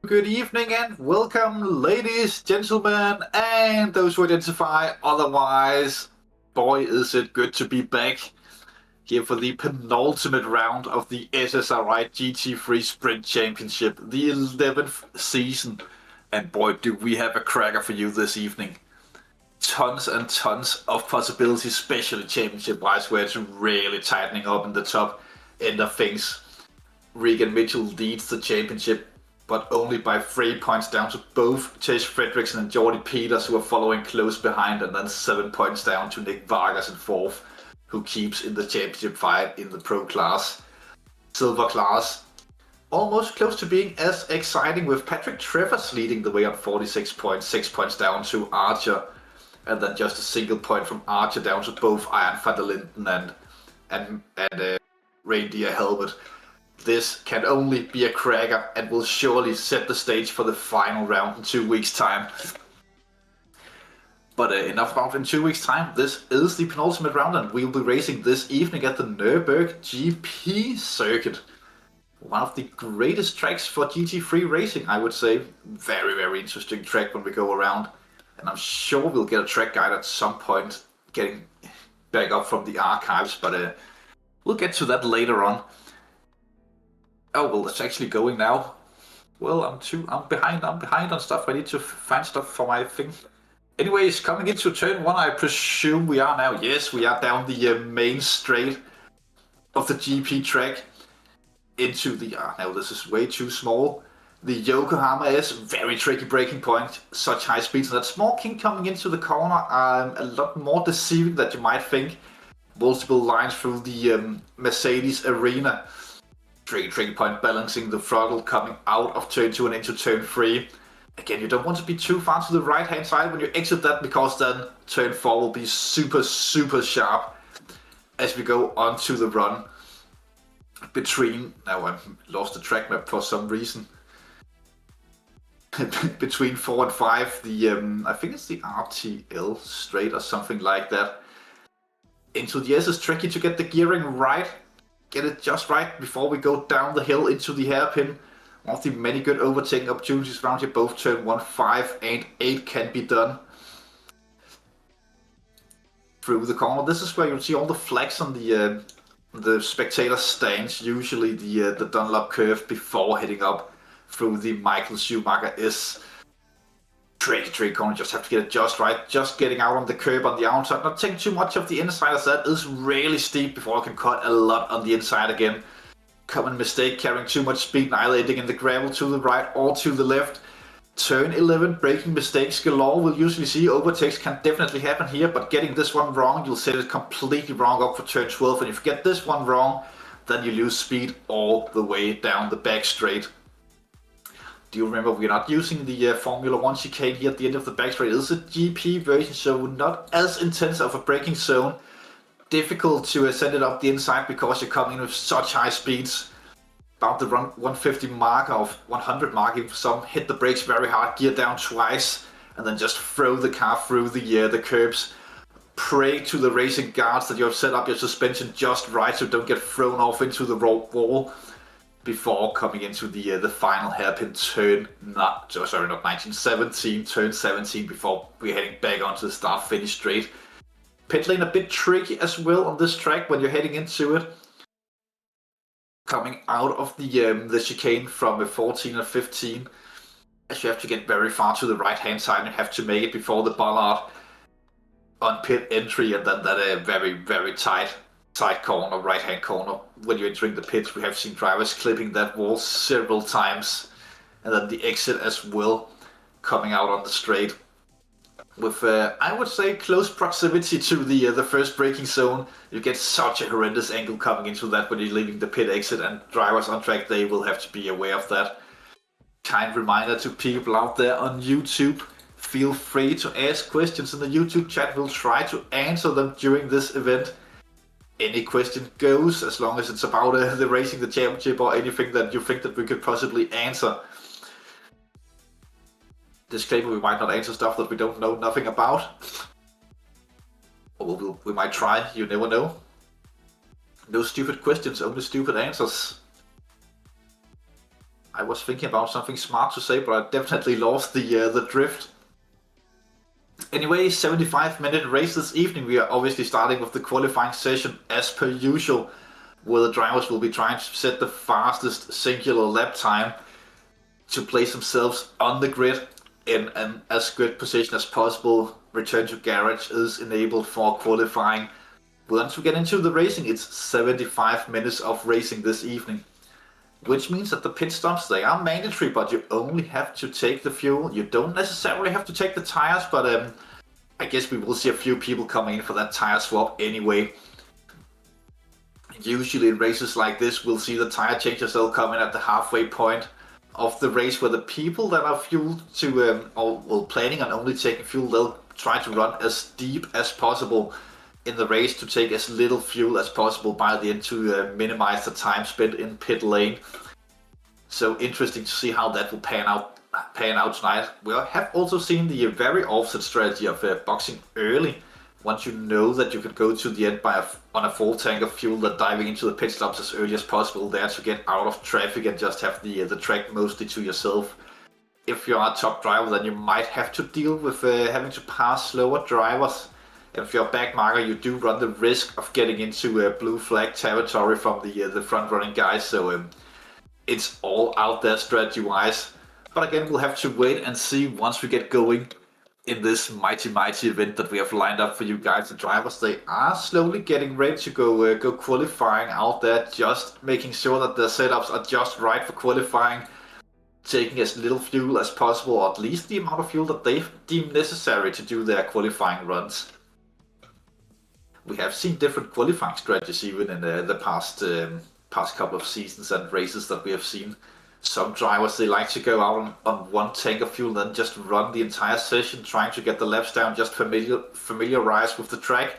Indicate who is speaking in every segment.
Speaker 1: Good evening and welcome, ladies, gentlemen, and those who identify otherwise. Boy, is it good to be back here for the penultimate round of the SSRI GT3 Sprint Championship, the 11th season. And boy, do we have a cracker for you this evening. Tons and tons of possibilities, especially championship-wise, where it's really tightening up in the top end of things. Regan Mitchell leads the championship, but only by 3 points down to both Chase Fredrickson and Jordy Peters, who are following close behind, and then 7 points down to Nick Vargas in fourth, who keeps in the championship fight in the pro class. Silver class, almost close to being as exciting, with Patrick Trevors leading the way on 46 points, 6 points down to Archer, and then just a single point from Archer down to both Iron van der Linden and Reindeer Helmet. This can only be a cracker and will surely set the stage for the final round in 2 weeks' time. But enough about in 2 weeks' time. This is the penultimate round, and we'll be racing this evening at the Nurburgring GP circuit. One of the greatest tracks for GT3 racing, I would say. Very, very interesting track when we go around. And I'm sure we'll get a track guide at some point, getting back up from the archives, but we'll get to that later on. Oh, well, it's actually going now. Well, I'm behind on stuff. I need to find stuff for my thing. Anyways, coming into turn one, I presume we are now. Yes, we are down the main straight of the GP track into the... now this is way too small. The Yokohama S, very tricky braking point, such high speeds. And that small kink coming into the corner, a lot more deceiving than you might think. Multiple lines through the Mercedes arena. Tricky point, balancing the throttle coming out of turn 2 and into turn 3. Again, you don't want to be too far to the right hand side when you exit that, because then turn 4 will be super sharp as we go on to the run between... Now I've lost the track map for some reason. Between 4 and 5, the I think it's the RTL straight or something like that. Into the S is tricky to get the gearing right. Get it just right before we go down the hill into the hairpin. One of the many good overtaking opportunities around here. Both turn 1, 5 and 8 can be done. Through the corner. This is where you'll see all the flags on the spectator stands. Usually the Dunlop curve before heading up through the Michael Schumacher S. Tricky corner, just have to get it just right. Just getting out on the curb on the outside, not taking too much of the inside, as that is really steep before I can cut a lot on the inside again. Common mistake, carrying too much speed, neither ending in the gravel to the right or to the left. Turn 11, braking mistakes galore. We'll usually see overtakes can definitely happen here, but getting this one wrong, you'll set it completely wrong up for turn 12. And if you get this one wrong, then you lose speed all the way down the back straight. Do you remember we're not using the Formula 1 chicane here at the end of the back straight? It is a GP version, so not as intense of a braking zone. Difficult to send it up the inside because you're coming in with such high speeds. About the 150 mark of 100 mark, if some hit the brakes very hard, gear down twice, and then just throw the car through the curbs. Pray to the racing guards that you have set up your suspension just right so you don't get thrown off into the wall. before coming into the final hairpin turn, not 19, 17, turn 17, before we're heading back onto the start-finish straight. Pit lane a bit tricky as well on this track when you're heading into it. Coming out of the chicane from 14 and 15, as you have to get very far to the right-hand side and you have to make it before the bollard on pit entry, and then that very, very tight side corner, right-hand corner. When you're entering the pits, we have seen drivers clipping that wall several times, and then the exit as well, coming out on the straight with I would say close proximity to the first braking zone. You get such a horrendous angle coming into that when you're leaving the pit exit, and drivers on track, they will have to be aware of that. Kind reminder to people out there on YouTube, feel free to ask questions in the YouTube chat. We'll try to answer them during this event. Any question goes, as long as it's about the racing, the championship, or anything that you think that we could possibly answer. Disclaimer, we might not answer stuff that we don't know nothing about. Or we might try, you never know. No stupid questions, only stupid answers. I was thinking about something smart to say, but I definitely lost the drift. Anyway, 75-minute race this evening. We are obviously starting with the qualifying session as per usual, where the drivers will be trying to set the fastest singular lap time to place themselves on the grid in an as good position as possible. Return to garage is enabled for qualifying. Once we get into the racing, it's 75 minutes of racing this evening, which means that the pit stops, they are mandatory, but you only have to take the fuel. You don't necessarily have to take the tires, but I guess we will see a few people coming in for that tire swap anyway. Usually in races like this, we'll see the tire changes, they'll come in at the halfway point of the race, where the people that are fueled to, or planning on only taking fuel, they'll try to run as deep as possible in the race to take as little fuel as possible by the end to minimize the time spent in pit lane. So interesting to see how that will pan out tonight. We have also seen the very offset strategy of boxing early. Once you know that you can go to the end on a full tank of fuel, that diving into the pit stops as early as possible there to get out of traffic and just have the track mostly to yourself. If you're a top driver, then you might have to deal with having to pass slower drivers. If you're a back marker, you do run the risk of getting into blue flag territory from the front running guys, so it's all out there strategy wise. But again, we'll have to wait and see once we get going in this mighty event that we have lined up for you guys. The drivers, they are slowly getting ready to go qualifying out there, just making sure that the setups are just right for qualifying, taking as little fuel as possible, or at least the amount of fuel that they deem necessary to do their qualifying runs. We have seen different qualifying strategies even in the past couple of seasons and races that we have seen. Some drivers, they like to go out on one tank of fuel, then just run the entire session, trying to get the laps down, just familiarize with the track.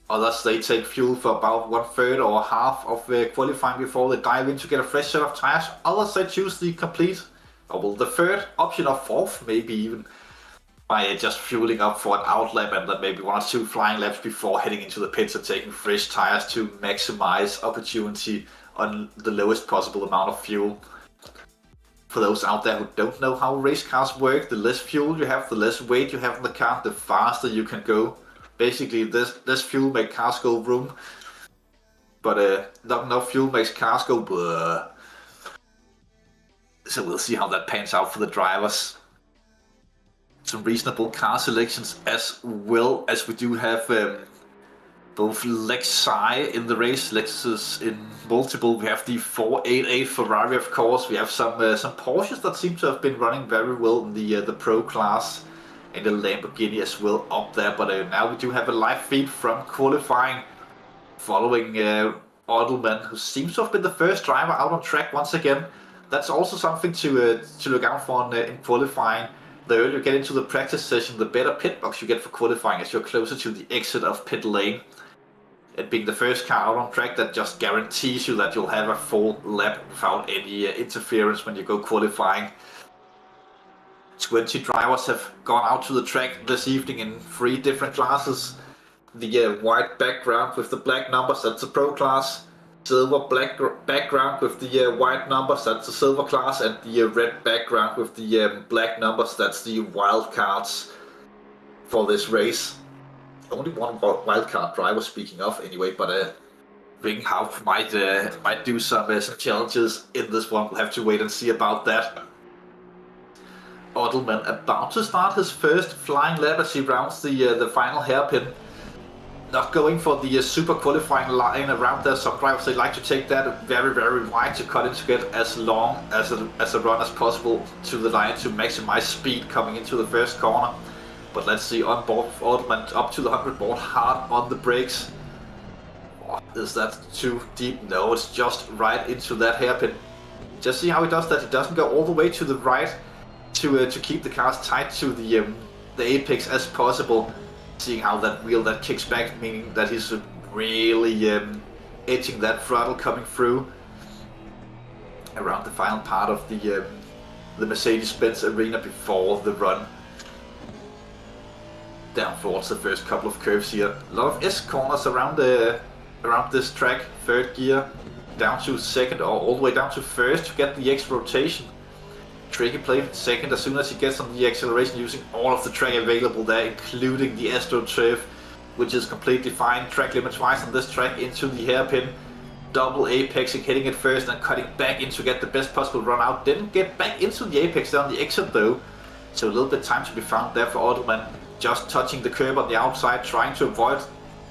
Speaker 1: Others, they take fuel for about 1/3 or half of qualifying before they dive in to get a fresh set of tires. Others, they choose the complete, or well, the third option or fourth maybe even, by just fueling up for an outlap and then maybe 1 or 2 flying laps before heading into the pits and taking fresh tires to maximize opportunity on the lowest possible amount of fuel. For those out there who don't know how race cars work, the less fuel you have, the less weight you have in the car, the faster you can go. Basically, this fuel makes cars go vroom, but not enough fuel makes cars go blah. So we'll see how that pans out for the drivers. Some reasonable car selections, as well as we do have both Lexi in the race, Lexus in multiple. We have the 488 Ferrari, of course. We have some Porsches that seem to have been running very well in the Pro class, and the Lamborghini as well up there. But now we do have a live feed from qualifying, following Odelman, who seems to have been the first driver out on track once again. That's also something to look out for in qualifying. The earlier you get into the practice session, the better pit box you get for qualifying, as you're closer to the exit of pit lane. And being the first car out on track, that just guarantees you that you'll have a full lap without any interference when you go qualifying. 20 drivers have gone out to the track this evening in 3 different classes. The white background with the black numbers, that's the Pro class. silver black background with the white numbers, that's the silver class, and the red background with the black numbers, that's the wild cards for this race. Only one wildcard driver, speaking of, anyway, but Ringhouse might do some challenges in this one. We'll have to wait and see about that. Odelman about to start his first flying lap as he rounds the final hairpin. Not going for the super qualifying line around there. Some drivers, they like to take that very, very wide to cut in to get as long as a run as possible to the line to maximize speed coming into the first corner. But let's see, on board with Odelman, up to the 100 board, hard on the brakes. Oh, is that too deep? No, it's just right into that hairpin. Just see how he does that. He doesn't go all the way to the right to keep the cars tight to the apex as possible. Seeing how that wheel that kicks back, meaning that he's really edging that throttle coming through around the final part of the Mercedes-Benz arena before the run down towards the first couple of curves here. A lot of S corners around this track. Third gear down to second, or all the way down to first to get the X rotation. Tricky play second as soon as he gets on the acceleration, using all of the track available there, including the AstroTurf, which is completely fine. Track limits wise on this track into the hairpin. Double apexing, hitting it first and cutting back in to get the best possible run out. Didn't get back into the apex there on the exit though, so a little bit time to be found there for Odelman. Just touching the curb on the outside, trying to avoid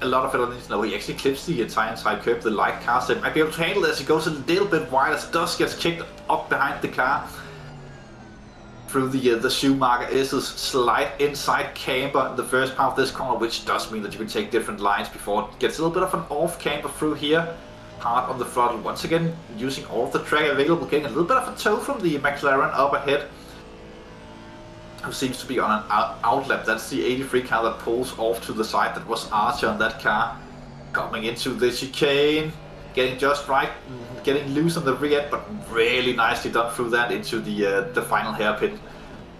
Speaker 1: a lot of it. No, he actually clips the entire inside curb. The light car set might be able to handle this. He goes a little bit wide as dust gets kicked up behind the car through the Schumacher S's slight inside camber in the first part of this corner, which does mean that you can take different lines before it gets a little bit of an off camber through here. Hard on the throttle once again, using all of the track available, getting a little bit of a tow from the McLaren up ahead, who seems to be on an outlap. That's the 83 car that pulls off to the side. That was Archer on that car. Coming into the chicane, getting just right, getting loose on the rear end, but really nicely done through that into the final hairpin.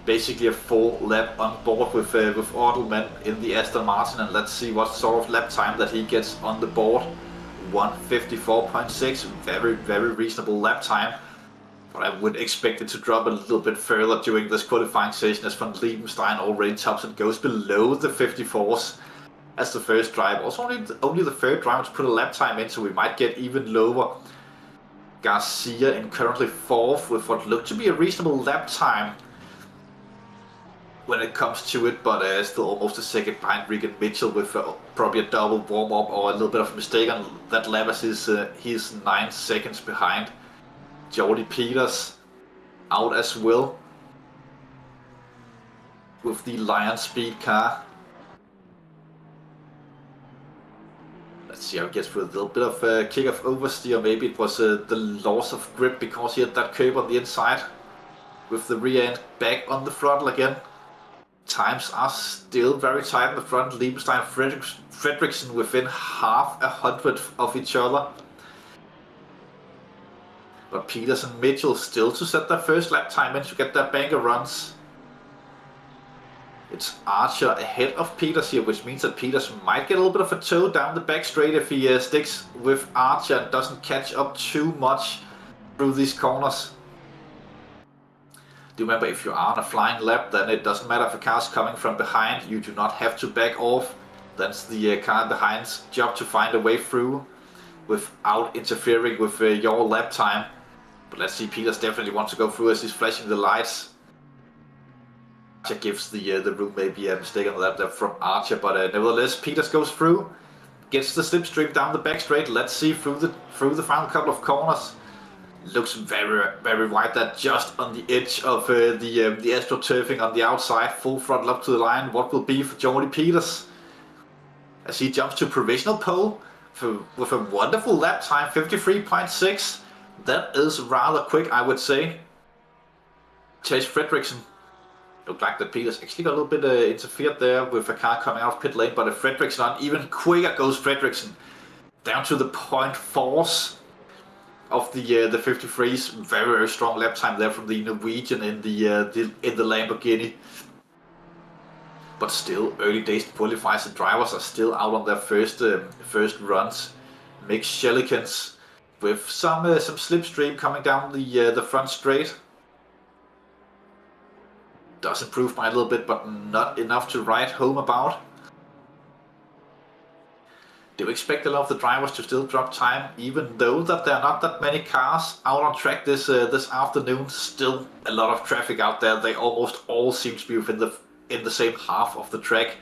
Speaker 1: Basically a full lap on board with Odelman in the Aston Martin, and let's see what sort of lap time that he gets on the board. 1:54.6, very, very reasonable lap time. But I would expect it to drop a little bit further during this qualifying session, as Van Liebenstein already tops and goes below the 54s as the first driver. Also only the third driver to put a lap time in, so we might get even lower. Garcia in currently fourth with what looked to be a reasonable lap time when it comes to it, but still almost a second behind Regan Mitchell with probably a double warm-up or a little bit of a mistake on that lap, as he's 9 seconds behind. Jordy Peters out as well with the Lion Speed car. Let's see how he gets through a little bit of a kick of oversteer. Maybe it was the loss of grip because he had that curve on the inside with the rear end back on the throttle again. Times are still very tight in the front. Liebenstein, Fredriksson within half a hundred of each other. But Peters and Mitchell still to set their first lap time in to get their banker runs. It's Archer ahead of Peters here, which means that Peters might get a little bit of a tow down the back straight if he sticks with Archer and doesn't catch up too much through these corners. Do remember, if you are on a flying lap, then it doesn't matter if a car's coming from behind, you do not have to back off. That's the car behind's job to find a way through without interfering with your lap time. But let's see, Peters definitely wants to go through as he's flashing the lights. Archer gives the room maybe a mistake on the lap there from Archer, but nevertheless Peters goes through, gets the slipstream down the back straight. Let's see through the final couple of corners. Looks very, very wide, that just on the edge of the AstroTurfing on the outside. Full throttle up to the line. What will be for Jordy Peters as he jumps to provisional pole with a wonderful lap time, 53.6. That is rather quick, I would say. Chase Fredriksson. Looked like that Peters actually got a little bit interfered there with a car coming out of pit lane, but if Fredriksson on, even quicker goes Fredriksson. Down to the 0.4s of the 53s. Very, very strong lap time there from the Norwegian in the Lamborghini. But still early days to qualify, the drivers are still out on their first runs. Mick Shellikens with some slipstream coming down the front straight. Does improve by a little bit, but not enough to write home about. Do expect a lot of the drivers to still drop time, even though that there are not that many cars out on track this afternoon. Still a lot of traffic out there. They almost all seem to be within the same half of the track.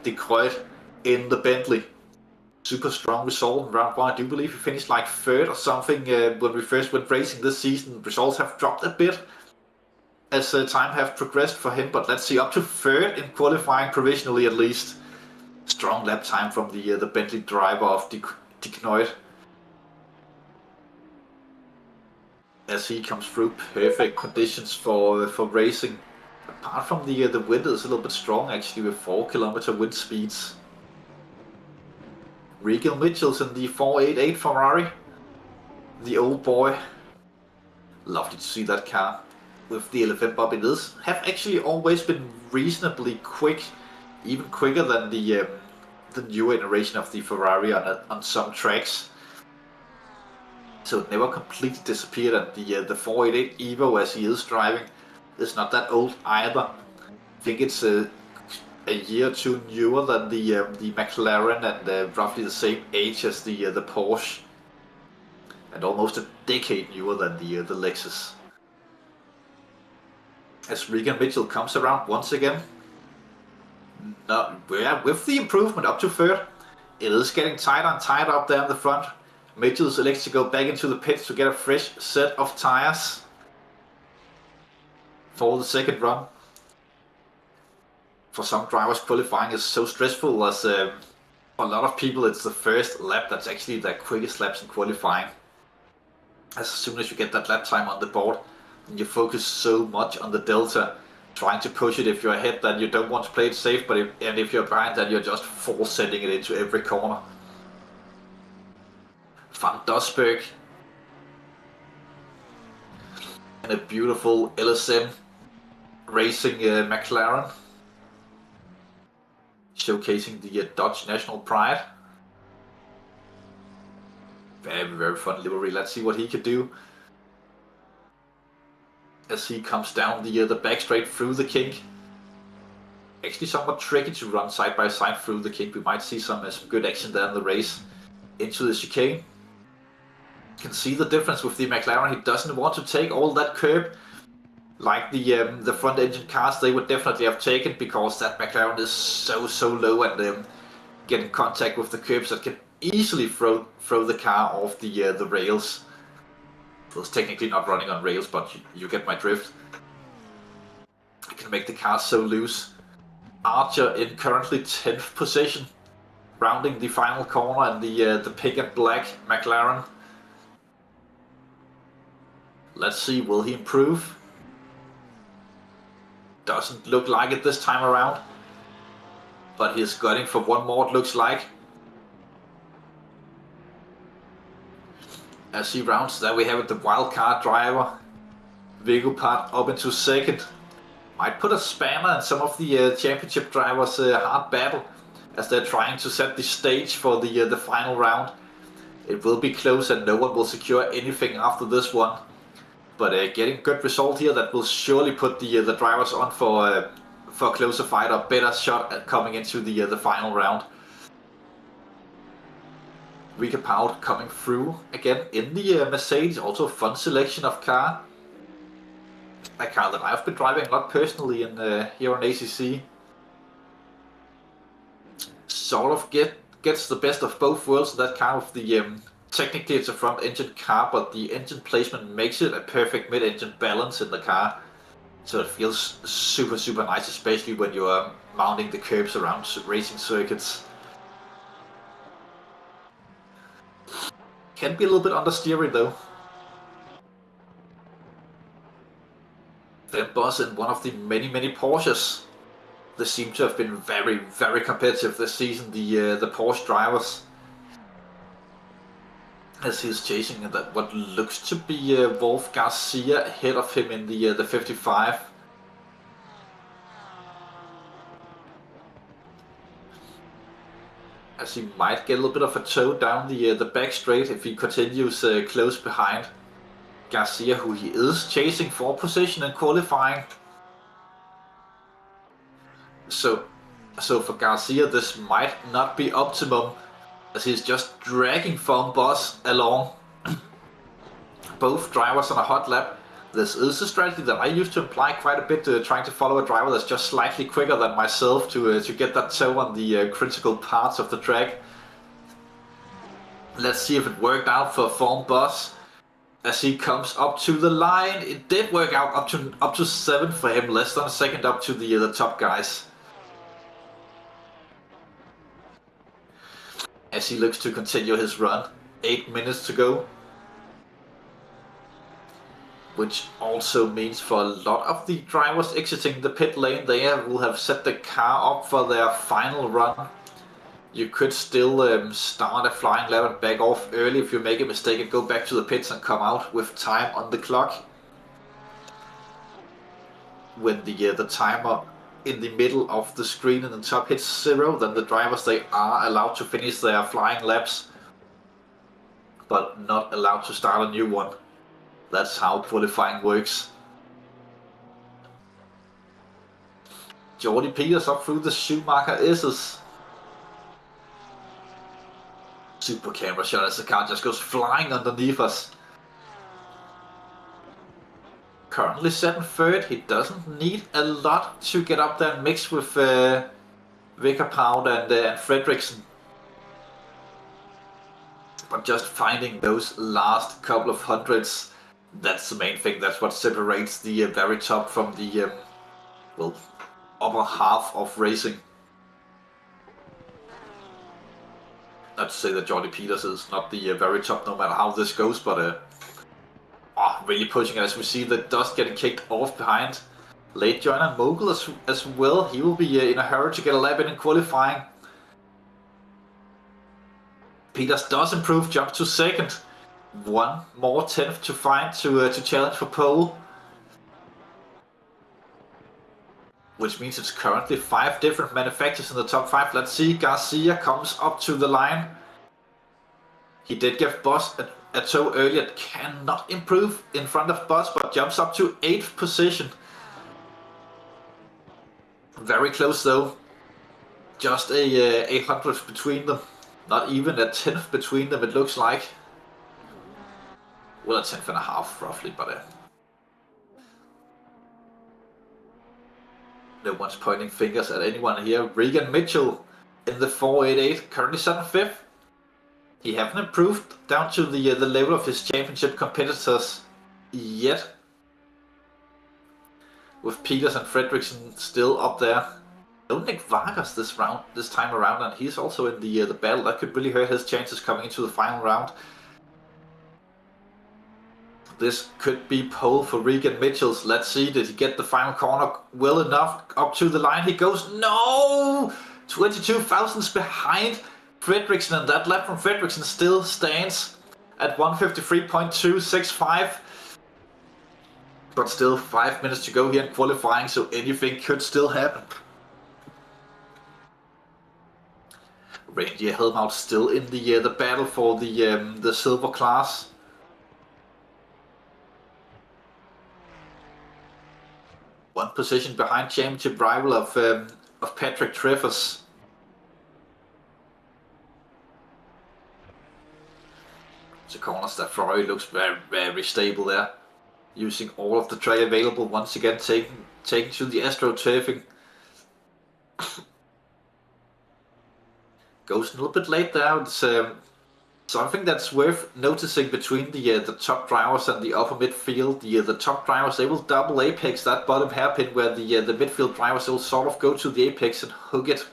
Speaker 1: Decoyed in the Bentley. Super strong result in round 1. I do believe he finished like 3rd or something when we first went racing this season. Results have dropped a bit as time have progressed for him, but let's see, up to 3rd in qualifying provisionally at least. Strong lap time from the Bentley driver of Decoyed. As he comes through, perfect conditions for racing. Apart from the wind is a little bit strong actually, with 4 kilometer wind speeds. Regal Mitchell's in the 488 Ferrari. The old boy. Lovely to see that car with the LFM bob. It is have actually always been reasonably quick, even quicker than the newer iteration of the Ferrari on some tracks. So it never completely disappeared, and the 488 Evo, as he is driving, is not that old either. I think it's a year or two newer than the McLaren, and roughly the same age as the Porsche, and almost a decade newer than the Lexus. As Regan Mitchell comes around once again, with the improvement up to 3rd, it is getting tighter and tighter up there in the front. Mitchell elects to go back into the pits to get a fresh set of tires for the 2nd run. For some drivers, qualifying is so stressful, as for a lot of people it's the 1st lap that's actually the quickest laps in qualifying. As soon as you get that lap time on the board, you focus so much on the delta, trying to push it. If you're ahead, then you don't want to play it safe, but if you're behind, then you're just force sending it into every corner. Van Dosberg and a beautiful LSM racing McLaren, showcasing the Dodge National Pride. Very, very fun livery. Let's see what he can do as he comes down the back straight through the kink. Actually somewhat tricky to run side by side through the kink. We might see some good action there in the race. Into the chicane. You can see the difference with the McLaren. He doesn't want to take all that curb like the front engine cars they would definitely have taken, because that McLaren is so low and get in contact with the curbs that can easily throw the car off the rails. So it's technically not running on rails, but you get my drift. I can make the car so loose. Archer in currently 10th position, rounding the final corner, and the pink and black McLaren. Let's see, will he improve? Doesn't look like it this time around, but he's gunning for one more, it looks like. As he rounds, there we have it, the wildcard driver, Vigopart up into 2nd. Might put a spanner in some of the championship drivers' hard battle, as they're trying to set the stage for the final round. It will be close and no one will secure anything after this one. But getting good result here, that will surely put the drivers on for a closer fight, or better shot at coming into the final round. Rika Pout coming through again in the Mercedes, also a fun selection of car. A car that I've been driving a lot personally in here on ACC. Sort of gets the best of both worlds in that car with the technically it's a front engine car, but the engine placement makes it a perfect mid-engine balance in the car. So it feels super nice, especially when you're mounting the curbs around racing circuits. Can be a little bit understeering though. Then Boss in one of the many Porsches. They seem to have been very competitive this season, the Porsche drivers. As he's chasing that what looks to be Wolf Garcia ahead of him in the 55. as he might get a little bit of a toe down the back straight if he continues close behind Garcia, who he is chasing for position in qualifying. So for Garcia, this might not be optimum, as he's just dragging Foam Boss along. Both drivers on a hot lap. This is a strategy that I used to employ quite a bit, trying to follow a driver that's just slightly quicker than myself to get that toe on the critical parts of the track. Let's see if it worked out for Foam Boss as he comes up to the line. It did work out up to 7th for him, less than a second up to the top guys. As he looks to continue his run, 8 minutes to go. Which also means for a lot of the drivers exiting the pit lane, they will have set the car up for their final run. You could still start a flying lap and back off early if you make a mistake and go back to the pits and come out with time on the clock. When the timer in the middle of the screen in the top hits 0, then the drivers, they are allowed to finish their flying laps, but not allowed to start a new one. That's how qualifying works. Jordy Peters up through the Schumacher S's. Super camera shot as the car just goes flying underneath us. Currently set in 3rd. He doesn't need a lot to get up there and mix with Vickerpound and Fredriksson. But just finding those last couple of hundreds, that's the main thing. That's what separates the very top from the well, upper half of racing. Not to say that Jordy Peters is not the very top no matter how this goes, but really pushing it as we see the dust getting kicked off behind. Late joiner Mogul as well. He will be in a hurry to get a lap in qualifying. Peters does improve, jump to 2nd. One more 10th to find to challenge for pole. Which means it's currently 5 different manufacturers in the top 5. Let's see, Garcia comes up to the line. He did give Boss a toe earlier, cannot improve in front of Boss, but jumps up to 8th position. Very close though. Just a 100th between them. Not even a 10th between them, it looks like. Well, a 10th and a half roughly, but no one's pointing fingers at anyone here. Regan Mitchell in the 488, currently 7th. He haven't improved down to the level of his championship competitors yet. With Peters and Fredriksson still up there. No Nick Vargas this time around, and he's also in the battle. That could really hurt his chances coming into the final round. This could be pole for Regan Mitchells. Let's see, did he get the final corner well enough? Up to the line he goes. No! 22 thousandths behind Fredriksson, and that lap from Fredriksson still stands at 153.265. But still 5 minutes to go here in qualifying, so anything could still happen. Reindeer Helmhout still in the battle for the silver class. One position behind championship rival of Patrick Treffers. The corner step Ferrari looks very, very stable there. Using all of the tray available, once again taking to the astroturfing. Goes a little bit late there. It's something that's worth noticing between the top drivers and the upper midfield. The top drivers, they will double apex that bottom hairpin, where the midfield drivers will sort of go to the apex and hook it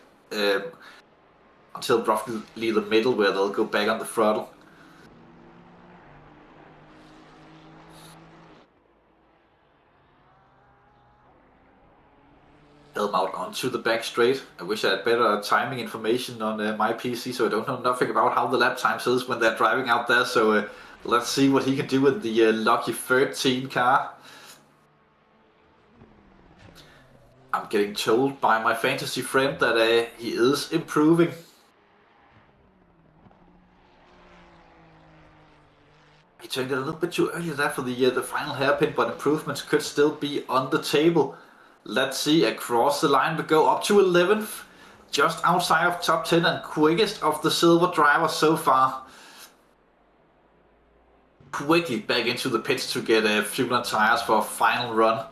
Speaker 1: until roughly the middle, where they'll go back on the throttle. Helmhout onto the back straight. I wish I had better timing information on my PC, so I don't know nothing about how the lap times is when they're driving out there. So let's see what he can do with the lucky 13 car. I'm getting told by my fantasy friend that he is improving. He turned it a little bit too early there for the final hairpin, but improvements could still be on the table. Let's see, across the line we go up to 11th, just outside of top 10 and quickest of the silver drivers so far. Quickly back into the pits to get fuel and tires for a final run.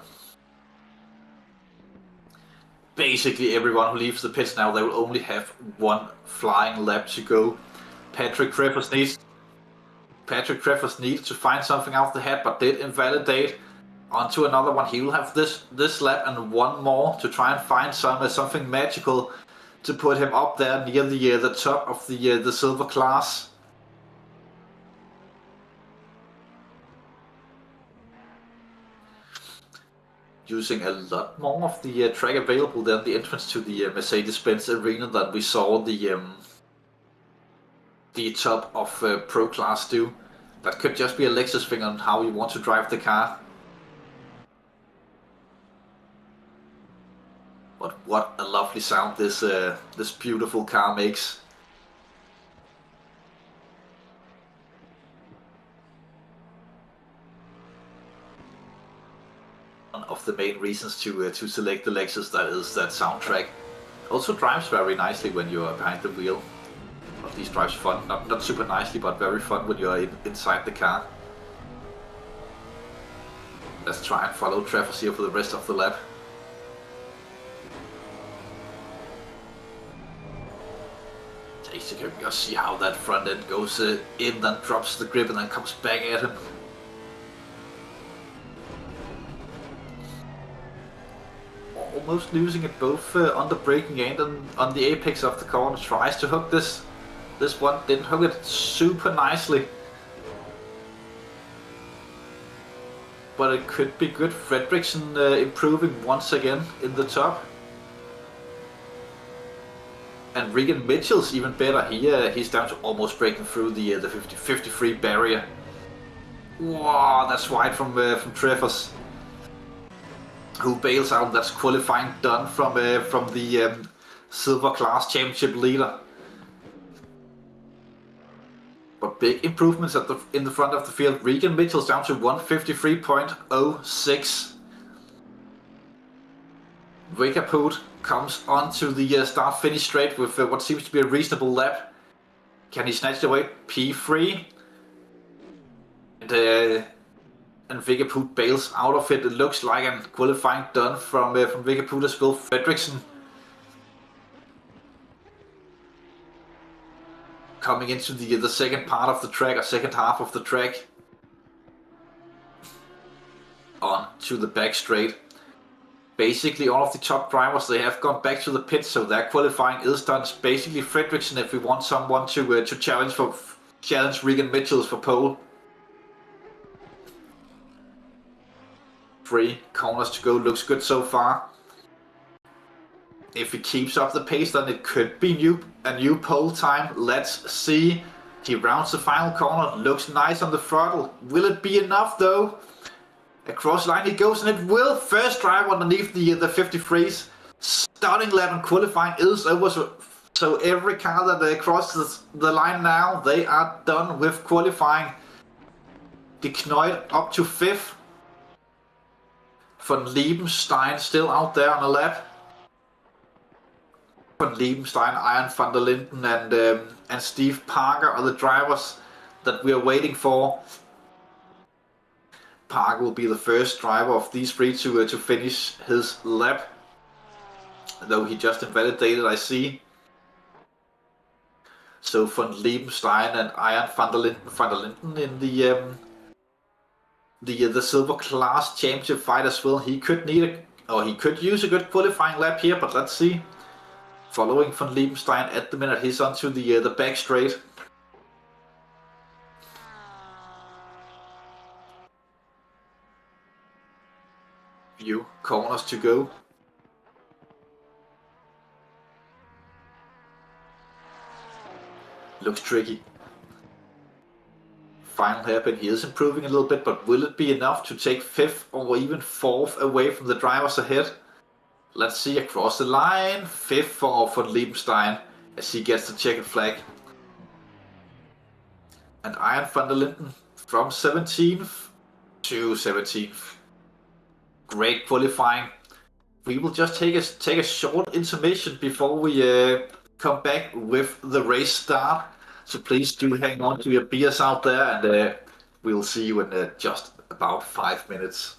Speaker 1: Basically everyone who leaves the pits now, they will only have one flying lap to go. Patrick Treffers needed to find something out the hat, but did invalidate. Onto another one. He will have this lap and one more to try and find something magical to put him up there near the top of the silver class. Using a lot more of the track available than the entrance to the Mercedes-Benz arena that we saw the top of Pro Class do. That could just be a Lexus thing on how you want to drive the car. But what a lovely sound this beautiful car makes. One of the main reasons to select the Lexus, that is that soundtrack. Also drives very nicely when you are behind the wheel. At least drives fun, not super nicely, but very fun when you're inside the car. Let's try and follow Treffers here for the rest of the lap. You can just see how that front end goes in, then drops the grip and then comes back at him. Almost losing it both on the braking and on the apex of the corner. Tries to hook this one, didn't hook it super nicely. But it could be good. Fredriksson improving once again in the top. And Regan Mitchell's even better. He's down to almost breaking through the 53 barrier. Wow, that's wide from Treffers, who bails out. That's qualifying done from the silver class championship leader. But big improvements in the front of the field. Regan Mitchell's down to 153.06. Wickerpoot comes onto the start-finish straight with what seems to be a reasonable lap. Can he snatch it away? P3. And Wickerpoot bails out of it. It looks like a qualifying done from Wickerpoot as well. Fredriksson coming into the second part of the track, or second half of the track. On to the back straight. Basically all of the top drivers, they have gone back to the pits, so their qualifying is done. It's basically Fredriksson if we want someone to challenge Regan Mitchell for pole. 3 corners to go, looks good so far. If he keeps up the pace, then it could be a new pole time. Let's see. He rounds the final corner, looks nice on the throttle. Will it be enough though? Across the line he goes, and it will. First drive underneath the 53s. Stunning lap, and qualifying is over. So every car that crosses the line now, they are done with qualifying. De Knoit up to 5th. Van Liebenstein still out there on a lap. Van Liebenstein, Iron van der Linden and Steve Parker are the drivers that we are waiting for. Parker will be the first driver of these 3 to finish his lap, though he just invalidated, I see. So Van Liebenstein and Iron van der Linden in the silver class championship fight as well. He could use a good qualifying lap here, but let's see. Following Van Liebenstein at the minute, he's onto the back straight. Few corners to go. Looks tricky. Final hairpin, he is improving a little bit, but will it be enough to take 5th or even 4th away from the drivers ahead? Let's see, across the line, 5th for Liebenstein as he gets the checkered flag. And Iron van der Linden from 17th to 17th. Great qualifying. We will just take a short intermission before we come back with the race start. So please do hang on to your beers out there, and we'll see you in just about 5 minutes.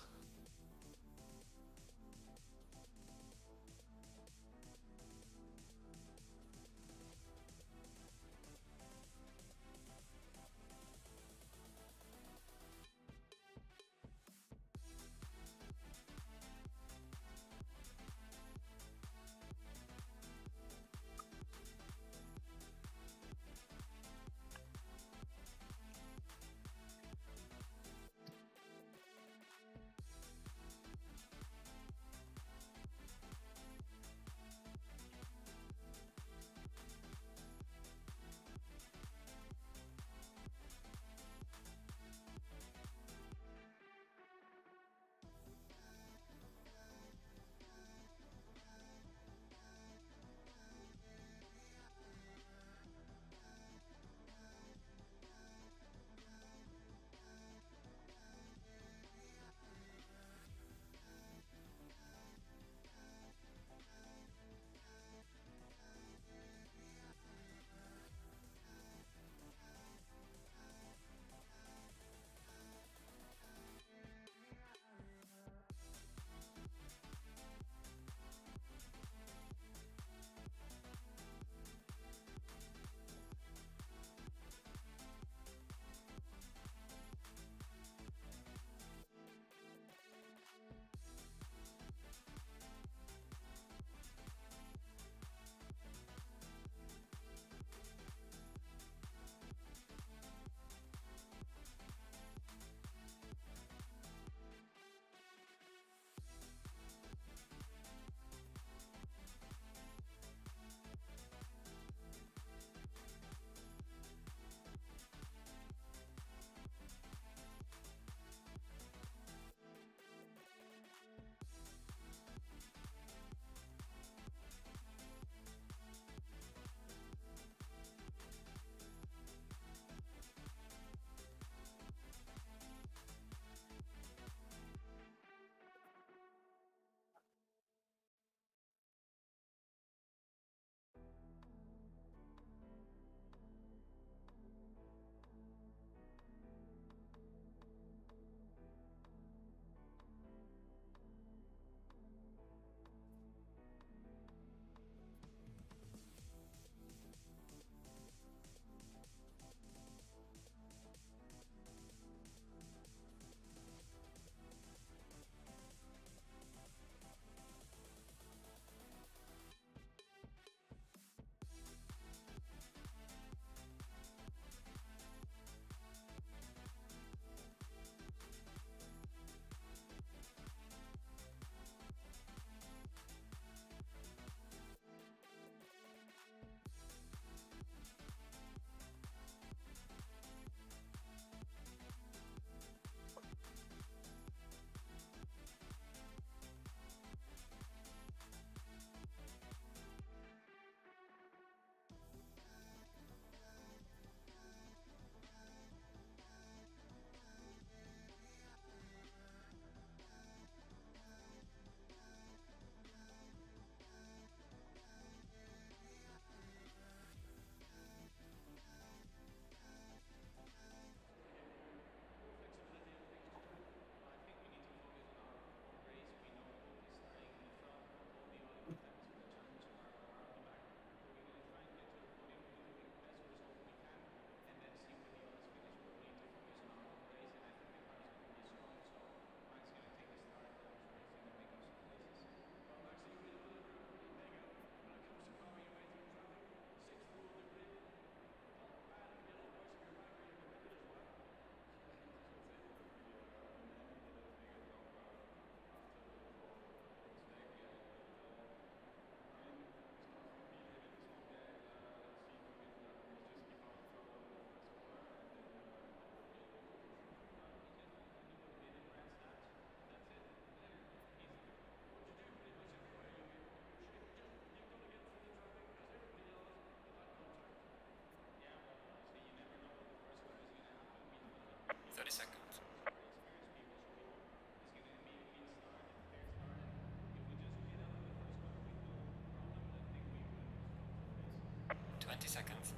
Speaker 2: 20 seconds.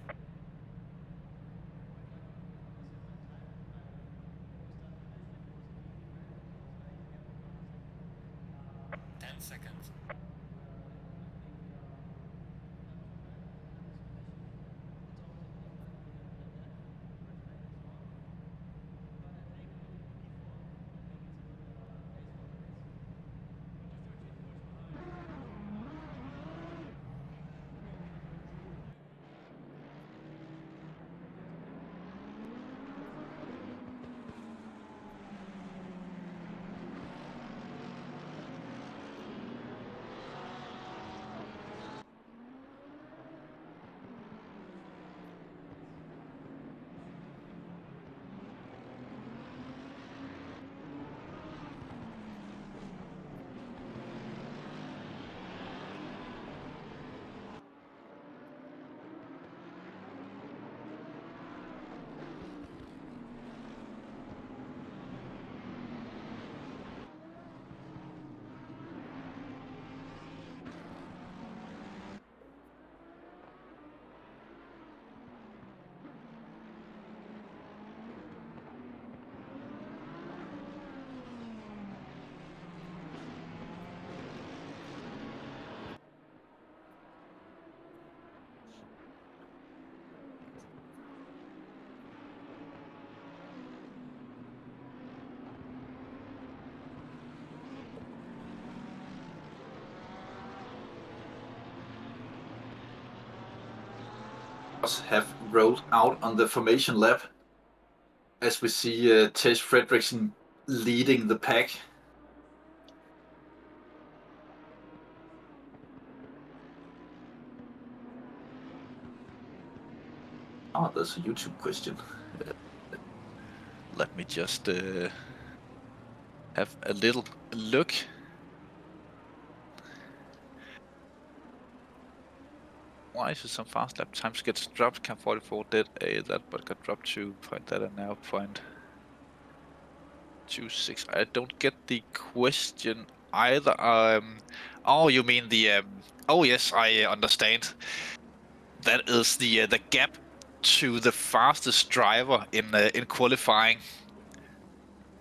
Speaker 2: 10 seconds.
Speaker 1: Have rolled out on the formation lap as we see Tej Fredriksen leading the pack. Oh, there's a YouTube question.
Speaker 3: Let me just have a little look. Why should some fast lap times get dropped? Cam 44 did that, but got dropped to point that and now 0.26. I don't get the question either. Oh, you mean the? Oh yes, I understand. That is the gap to the fastest driver in qualifying.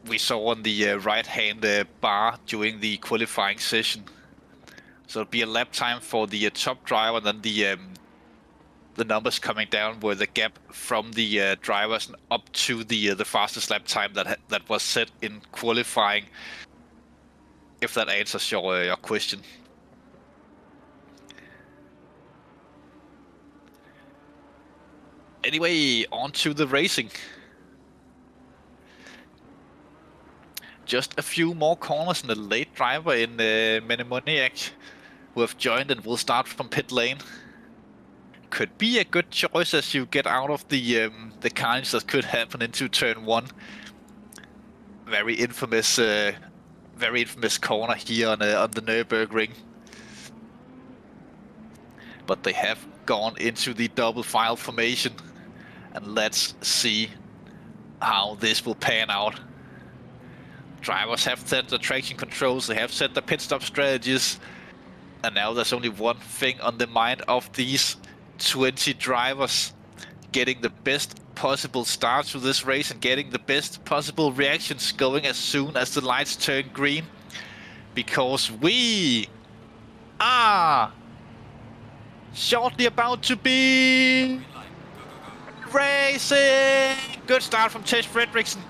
Speaker 3: We saw on the right-hand bar during the qualifying session. So it'll be a lap time for the top driver, and then the numbers coming down were the gap from the drivers up to the fastest lap time that was set in qualifying. If that answers your question. Anyway, on to the racing. Just a few more corners and a late driver in Menimoniac who have joined and will start from pit lane. Could be a good choice as you get out of the carnage that could happen into turn 1. Very infamous corner here on the Nurburgring. But they have gone into the double file formation, and let's see how this will pan out. Drivers have set the traction controls, they have set the pit stop strategies, and now there's only one thing on the mind of these 20 drivers: getting the best possible start to this race and getting the best possible reactions going as soon as the lights turn green, because we are shortly about to be racing. Good start from Tej Fredriksen,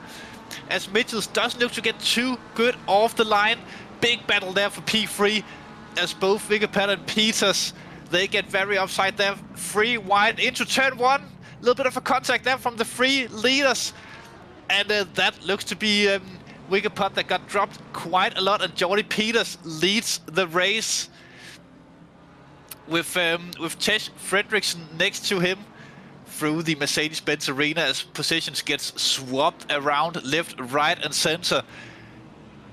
Speaker 3: as Mitchells doesn't look to get too good off the line. Big battle there for P3, as both Vigapet and Peters, they get very upside there. 3 wide into turn 1. A little bit of a contact there from the 3 leaders. And that looks to be Vigapet that got dropped quite a lot. And Jordy Peters leads the race with Tej Fredriksen next to him through the Mercedes-Benz arena, as positions gets swapped around left, right and center.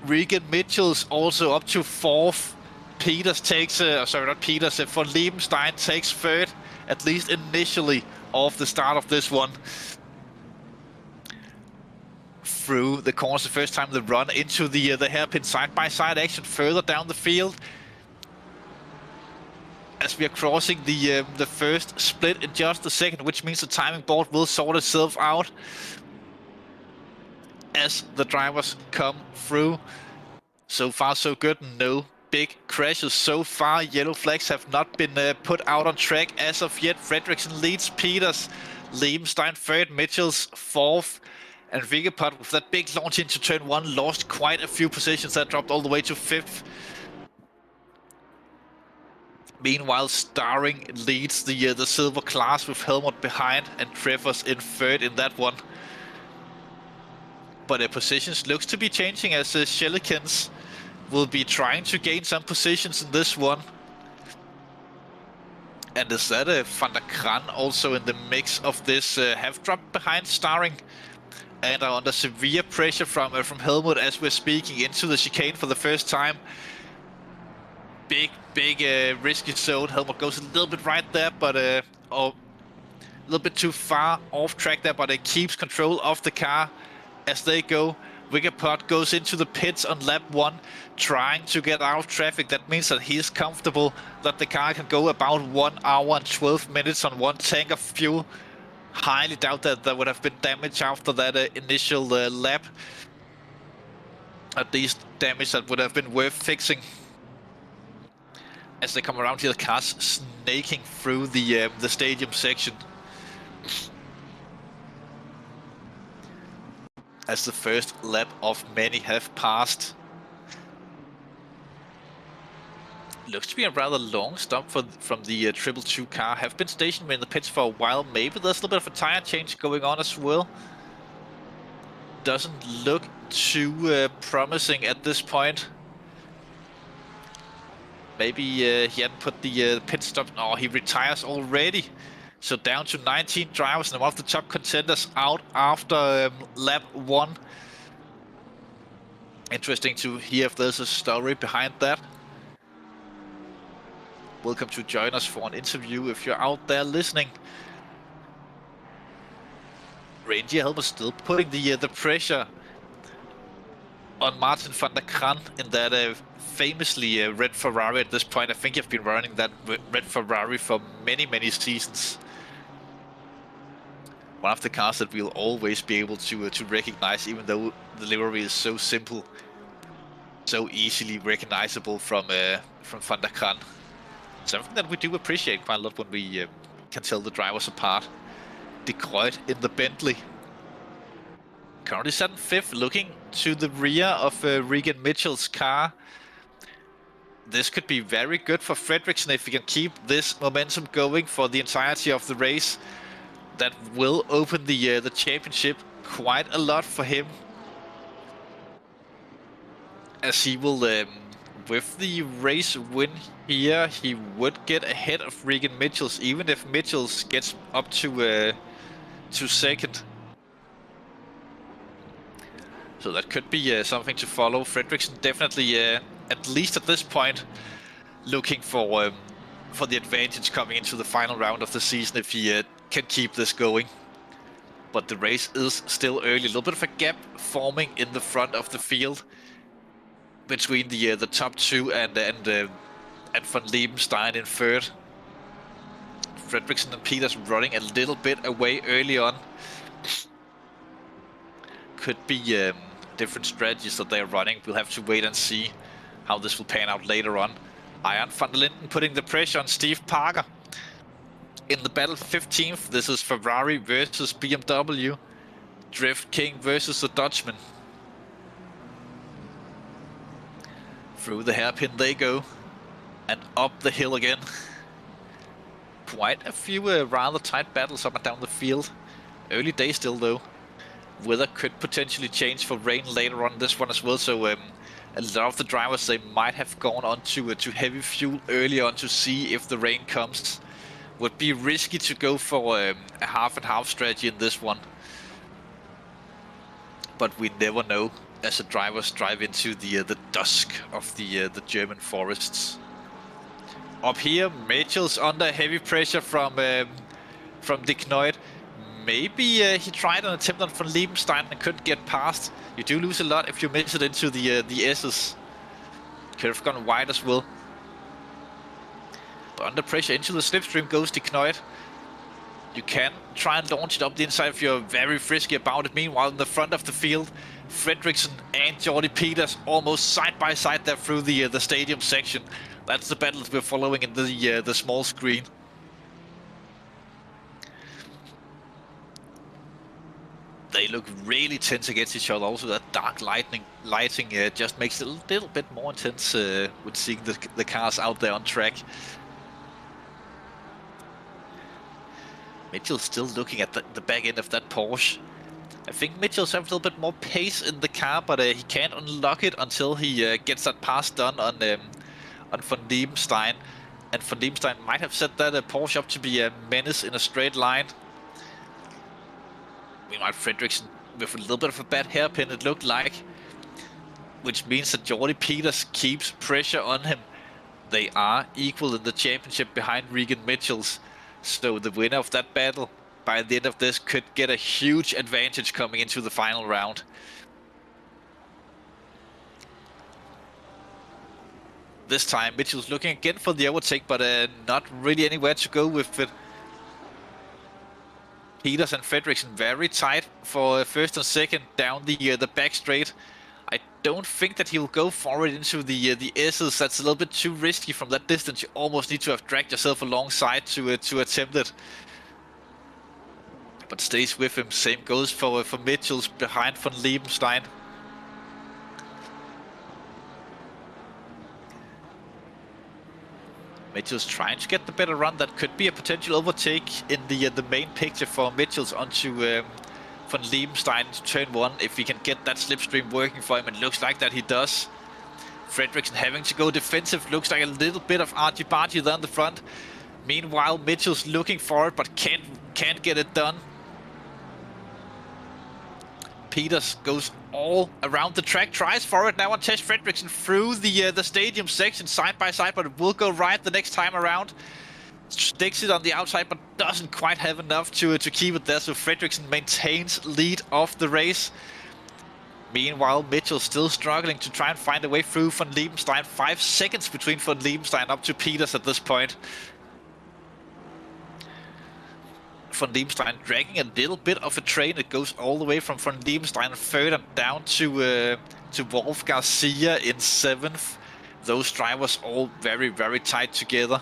Speaker 3: Regan Mitchells also up to 4th. Peters takes, sorry, not Peters, von Liebenstein takes 3rd, at least initially, off the start of this one. Through the corners the first time they run into the hairpin side-by-side action further down the field. as we are crossing the first split in just a second, which means the timing board will sort itself out as the drivers come through. So far so good, no big crashes so far. Yellow flags have not been put out on track as of yet. Fredriksson leads Peters, Liebenstein third, Mitchells fourth, and Vigepot with that big launch into turn one lost quite a few positions. That dropped all the way to fifth. Meanwhile, Starring leads the silver class with Helmut behind and Trevor's in third in that one. But the positions looks to be changing as Shelikins will be trying to gain some positions in this one. And is that Van der Kran also in the mix of this? Have dropped behind Starring and are under severe pressure from Helmut as we're speaking into the chicane for the first time. Big risky zone. Helmut goes a little bit right there, but a little bit too far off track there, but it keeps control of the car as they go. Vigepot goes into the pits on lap 1, trying to get out of traffic. That means that he is comfortable that the car can go about 1 hour and 12 minutes on 1 tank of fuel. Highly doubt that there would have been damage after that initial lap. At least damage that would have been worth fixing. As they come around here, the car's snaking through the stadium section. As the first lap of many have passed. Looks to be a rather long stop from the 222 car. Have been stationed in the pits for a while. Maybe there's a little bit of a tire change going on as well. Doesn't look too promising at this point. Maybe he hadn't put the pit stop. Oh, he retires already. So down to 19 drivers and one of the top contenders out after lap 1. Interesting to hear if there's a story behind that. Welcome to join us for an interview if you're out there listening. Reindeer Helmut still putting the pressure on Martin van der Kran in that famously red Ferrari at this point. I think you've been running that red Ferrari for many seasons. One of the cars that we'll always be able to recognize, even though the livery is so simple, so easily recognizable from Van der Kran. Something that we do appreciate quite a lot when we can tell the drivers apart. Decoyed in the Bentley. Currently set in 5th, looking to the rear of Regan Mitchell's car. This could be very good for Fredriksson if he can keep this momentum going for the entirety of the race. That will open the championship quite a lot for him, as he will, with the race win here, he would get ahead of Regan Mitchells, even if Mitchells gets up to 2nd. So that could be something to follow. Fredriksson definitely, at least at this point, looking for the advantage coming into the final round of the season if he can keep this going. But the race is still early. A little bit of a gap forming in the front of the field between the top 2 and Van Liebenstein in 3rd. Fredriksson and Peters running a little bit away early on. Could be different strategies that they're running. We'll have to wait and see how this will pan out later on. Iron van der Linden putting the pressure on Steve Parker. In the battle 15th, this is Ferrari versus BMW. Drift King versus the Dutchman. Through the hairpin they go. And up the hill again. Quite a few rather tight battles up and down the field. Early days still though. Weather could potentially change for rain later on this one as well. So a lot of the drivers, they might have gone on to heavy fuel early on to see if the rain comes. Would be risky to go for a half and half strategy in this one. But we never know as the drivers drive into the dusk of the German forests. Up here, Mitchell's under heavy pressure from Dick Noyd. Maybe he tried an attempt on Van Liebenstein and couldn't get past. You do lose a lot if you miss it into the S's. Could have gone wide as well. But under pressure into the slipstream goes the Knoit. You can try and launch it up the inside if you're very frisky about it. Meanwhile, in the front of the field, Fredriksson and Jordy Peters almost side by side there through the stadium section. That's the battles we're following in the small screen. They look really tense against each other. Also, that dark lighting just makes it a little bit more intense with seeing the cars out there on track. Mitchell's still looking at the back end of that Porsche. I think Mitchell's have a little bit more pace in the car, but he can't unlock it until he gets that pass done on Van Liebenstein. And Van Liebenstein might have set that Porsche up to be a menace in a straight line. Meanwhile, Fredriksson with a little bit of a bad hairpin, it looked like. Which means that Jordy Peters keeps pressure on him. They are equal in the championship behind Regan Mitchells. So the winner of that battle by the end of this could get a huge advantage coming into the final round. This time Mitchell's looking again for the overtake, but not really anywhere to go with it. Peters and Fredriksson very tight for first and second down the back straight. I don't think that he'll go forward into the S's. That's a little bit too risky from that distance. You almost need to have dragged yourself alongside to attempt it. But stays with him. Same goes for Mitchells behind Van Liebenstein. Mitchell's trying to get the better run. That could be a potential overtake in the main picture for Mitchells onto Van Liebenstein to turn 1. If he can get that slipstream working for him, it looks like that he does. Fredriksson having to go defensive. Looks like a little bit of argy-bargy there on the front. Meanwhile, Mitchell's looking for it, but can't get it done. Peters goes all around the track, tries for it now on Tess Fredriksson through the stadium section side by side, but it will go right the next time around. Sticks it on the outside, but doesn't quite have enough to keep it there, so Fredriksson maintains lead of the race. Meanwhile, Mitchell still struggling to try and find a way through Van Liebenstein. 5 seconds between Van Liebenstein up to Peters at this point. Van Liebenstein dragging a little bit of a train. It goes all the way from Van Liebenstein third and down to Wolf Garcia in 7th. Those drivers all very, very tight together.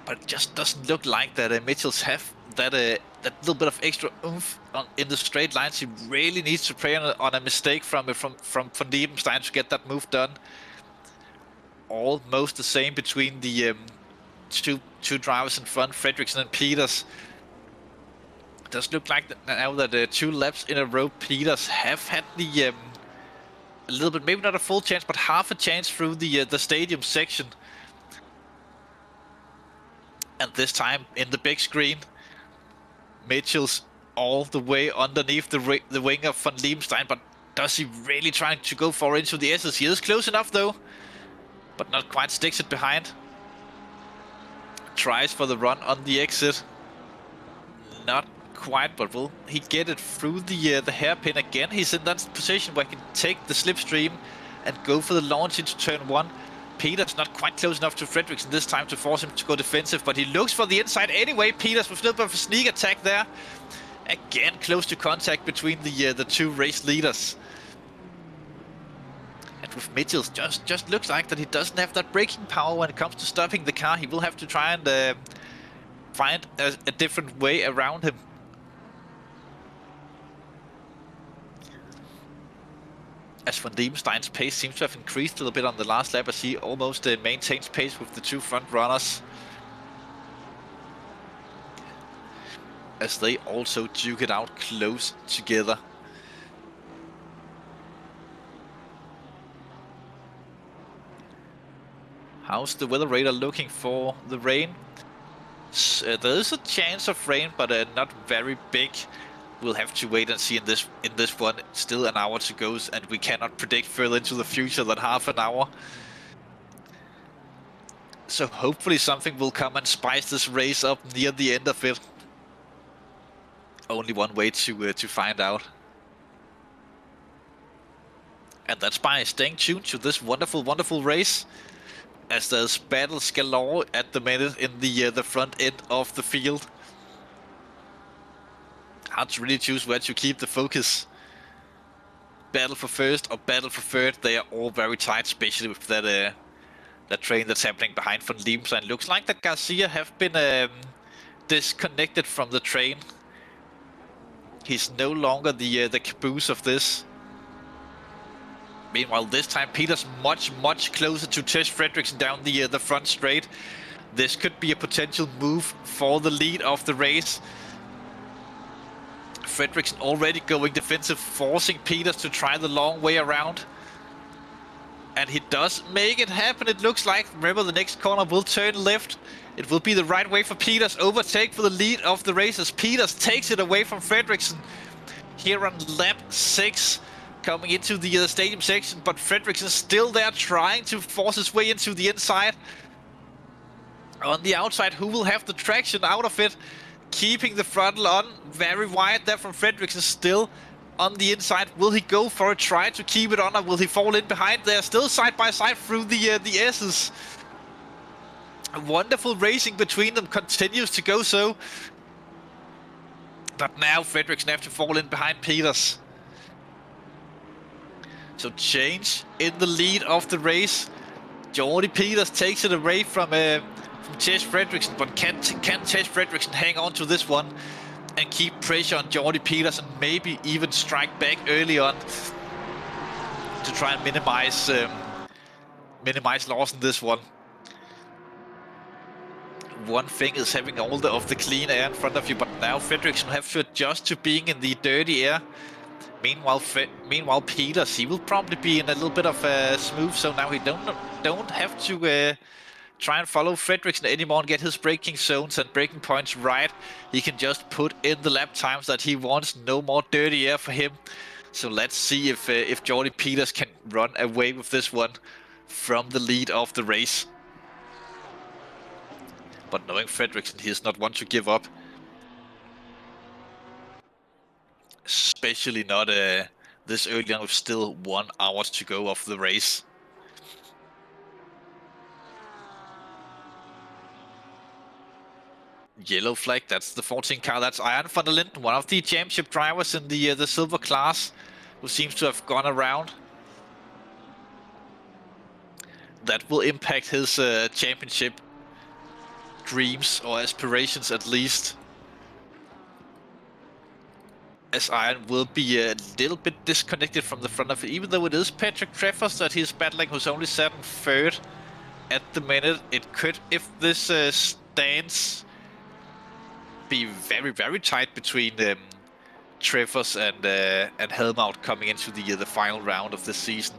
Speaker 3: But it just doesn't look like that Mitchells have that little bit of extra oomph in the straight lines. He really needs to pray on a mistake from Van Liebenstein to get that move done. Almost the same between the two drivers in front, Fredriksson and Peters. It does look like that now that 2 laps in a row, Peters have had the a little bit, maybe not a full chance, but half a chance through the stadium section. And this time in the big screen, Mitchell's all the way underneath the wing of Van Liebenstein, but does he really try to go for into the S's? He is close enough though, but not quite, sticks it behind. Tries for the run on the exit. Not quite, but will he get it through the hairpin again? He's in that position where he can take the slipstream and go for the launch into turn 1. Peters not quite close enough to Fredriksson this time to force him to go defensive, but he looks for the inside anyway. Peters with a little bit of a sneak attack there. Again, close to contact between the 2 race leaders. And with Mitchells, just looks like that he doesn't have that braking power when it comes to stopping the car. He will have to try and find a different way around him. As Van Liebenstein's pace seems to have increased a little bit on the last lap, as he almost maintains pace with the 2 front runners. As they also duke it out close together. How's the weather radar looking for the rain? There is a chance of rain, but not very big. We'll have to wait and see in this one. Still an hour to go, and we cannot predict further into the future than half an hour. So hopefully something will come and spice this race up near the end of it. Only one way to find out. And that's by staying tuned to this wonderful, wonderful race, as there's battles galore at the minute in the front end of the field. Hard to really choose where to keep the focus. Battle for first or battle for third, they are all very tight, especially with that train that's happening behind von Liebenstein. Looks like that Garcia have been disconnected from the train. He's no longer the caboose of this. Meanwhile, this time Peters much closer to Tesh Fredriksson down the front straight. This could be a potential move for the lead of the race. Fredriksson already going defensive, forcing Peters to try the long way around. And he does make it happen, it looks like. Remember, the next corner will turn left. It will be the right way for Peters. Overtake for the lead of the race as Peters takes it away from Fredriksson here on lap 6. Coming into the stadium section, but Fredriksson still there trying to force his way into the inside. On the outside, who will have the traction out of it? Keeping the throttle on, very wide there from Fredriksson, still on the inside. Will he go for a try to keep it on, or will he fall in behind? They're still side by side through the S's. A wonderful racing between them continues to go so. But now Fredriksson have to fall in behind Peters. So change in the lead of the race. Jordy Peters takes it away from Tesh Fredriksson, but can Tesh Fredriksson hang on to this one and keep pressure on Jordy Peters and maybe even strike back early on to try and minimize loss in this one. One thing is having all of the clean air in front of you, but now Fredriksson have to adjust to being in the dirty air. Meanwhile, Peters, he will probably be in a little bit of a smooth, so now he don't have to try and follow Fredriksson anymore and get his braking zones and braking points right. He can just put in the lap times that he wants. No more dirty air for him. So let's see if Jordy Peters can run away with this one from the lead of the race. But knowing Fredriksson, he is not one to give up. Especially not this early on with still 1 hour to go of the race. Yellow flag, that's the 14 car, that's Iron van der Linden, one of the championship drivers in the silver class, who seems to have gone around. That will impact his championship dreams, or aspirations at least. As Iron will be a little bit disconnected from the front of it, even though it is Patrick Treffers that he's battling, who's only set in third at the minute. It could, if this stance, be very tight between Treffers and Helmout coming into the final round of this season.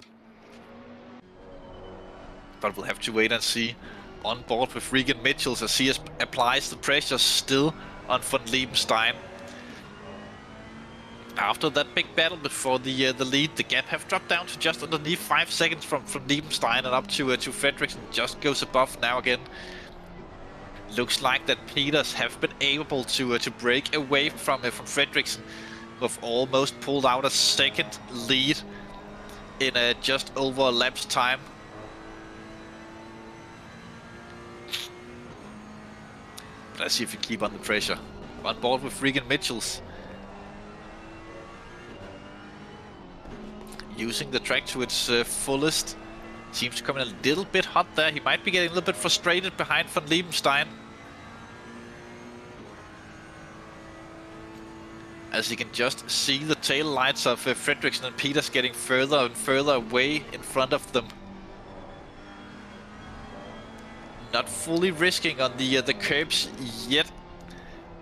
Speaker 3: But we'll have to wait and see. On board with Regan Mitchells as he applies the pressure still on von Liebenstein. After that big battle before the lead, the gap have dropped down to just underneath 5 seconds from Liebenstein, and up to Fredriksson just goes above now again. Looks like that Peters have been able to break away from Fredriksson, who have almost pulled out a second lead in just over a lap's time. But let's see if we keep on the pressure. On board with Regan Mitchells. Using the track to its fullest. Seems to come in a little bit hot there. He might be getting a little bit frustrated behind von Liebenstein. As you can just see the tail lights of Fredriksson and Peters getting further and further away in front of them. Not fully risking on the curbs yet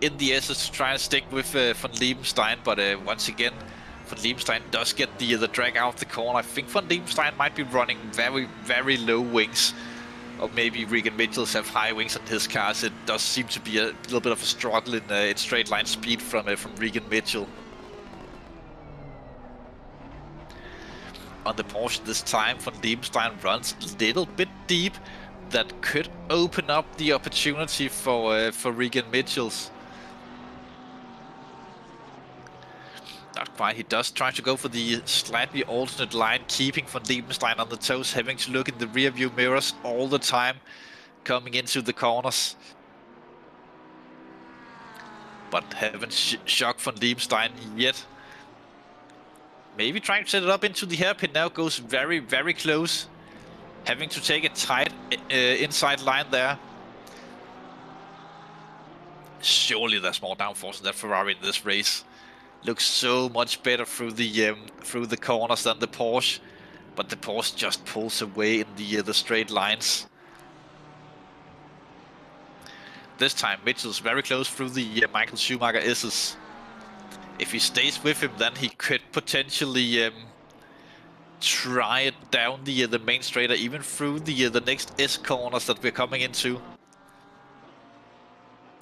Speaker 3: in the S's to try and stick with von Liebenstein, but once again, von Liebenstein does get the drag out of the corner. I think von Liebenstein might be running very low wings, or maybe Regan Mitchells have high wings on his cars. It does seem to be a little bit of a struggle in straight line speed from Regan Mitchell. On the Porsche this time, von Liebenstein runs a little bit deep. That could open up the opportunity for Regan Mitchells. Not Fine, he does try to go for the slightly alternate line, keeping Van Liebenstein on the toes, having to look in the rear view mirrors all the time, coming into the corners. But haven't shocked Van Liebenstein yet. Maybe trying to set it up into the hairpin now, goes very, very close. Having to take a tight inside line there. Surely there's more downforce in that Ferrari in this race. Looks so much better through the corners than the Porsche, but the Porsche just pulls away in the straight lines. This time Mitchell's very close through the Michael Schumacher S's. If he stays with him, then he could potentially try it down the main straight, or even through the next S corners that we're coming into.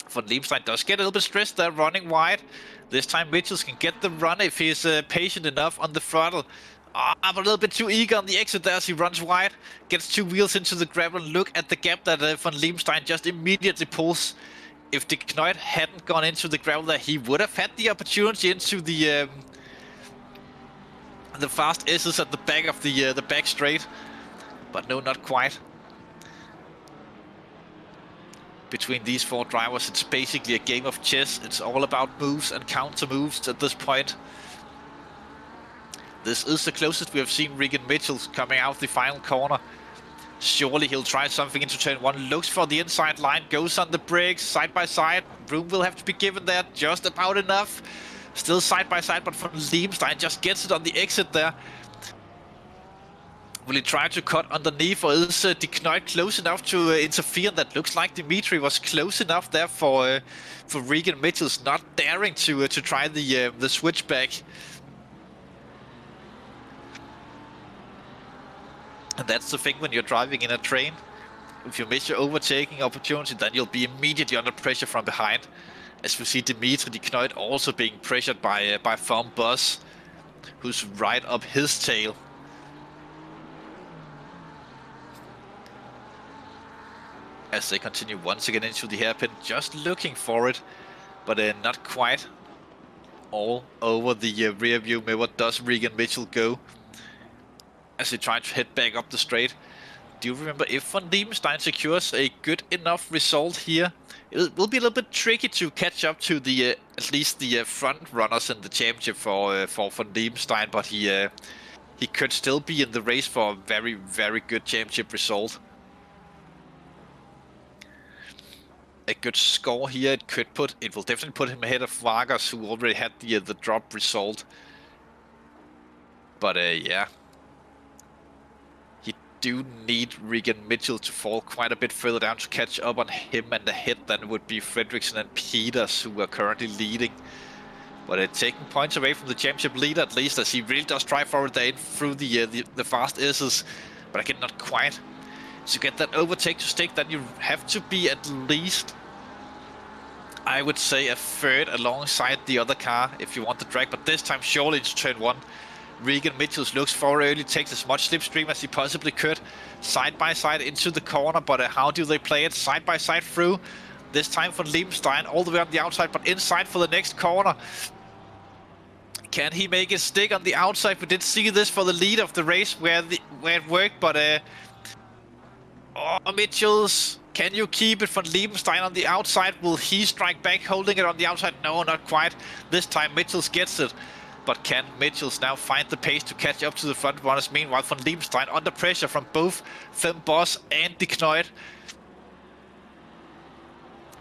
Speaker 3: Van Liebenstein does get a little bit stressed there, running wide. This time Mitchells can get the run if he's patient enough on the throttle. I'm a little bit too eager on the exit there as he runs wide. Gets 2 wheels into the gravel. Look at the gap that Van Liebenstein just immediately pulls. If de Knuit hadn't gone into the gravel there, he would have had the opportunity into the fast S's at the back of the back straight. But no, not quite. Between these 4 drivers, it's basically a game of chess. It's all about moves and counter moves at this point. This is the closest we have seen Regan Mitchell coming out the final corner. Surely he'll try something into turn 1. Looks for the inside line, goes on the brakes, side by side. Room will have to be given there, just about enough. Still side by side, but Van Liebenstein just gets it on the exit there. Will he try to cut underneath, or is de Knuit close enough to interfere? That looks like Dimitri was close enough there for Regan Mitchells, not daring to try the switchback. And that's the thing when you're driving in a train. If you miss your overtaking opportunity, then you'll be immediately under pressure from behind. As we see Dimitri de Knuit also being pressured by Van Bos, who's right up his tail. As they continue once again into the hairpin, just looking for it, but not quite. All over the rear view mirror does Regan Mitchell go, as they try to head back up the straight. Do you remember, if Van Liebenstein secures a good enough result here, it will be a little bit tricky to catch up to the at least the front runners in the championship for Van Liebenstein, but he could still be in the race for a very, very good championship result. A good score here, it will definitely put him ahead of Vargas, who already had the drop result. But yeah, he do need Regan Mitchell to fall quite a bit further down to catch up on him, and ahead then would be Fredriksson and Peters, who are currently leading. But taking points away from the championship leader, at least, as he really does try for it there through the fast S's, but again not quite. To get that overtake to stick, then you have to be at least, I would say, a third alongside the other car if you want the drag. But this time, surely into turn 1. Regan Mitchells looks for early, takes as much slipstream as he possibly could. Side by side into the corner, but how do they play it? Side by side through. This time for Liebenstein, all the way on the outside, but inside for the next corner. Can he make it stick on the outside? We did see this for the lead of the race where it worked, but oh, Mitchells, can you keep it? Van Liebenstein on the outside. Will he strike back, holding it on the outside? No, not quite. This time Mitchells gets it. But can Mitchells now find the pace to catch up to the front runners? Meanwhile, Van Liebenstein under pressure from both Van Bos and de Knuit.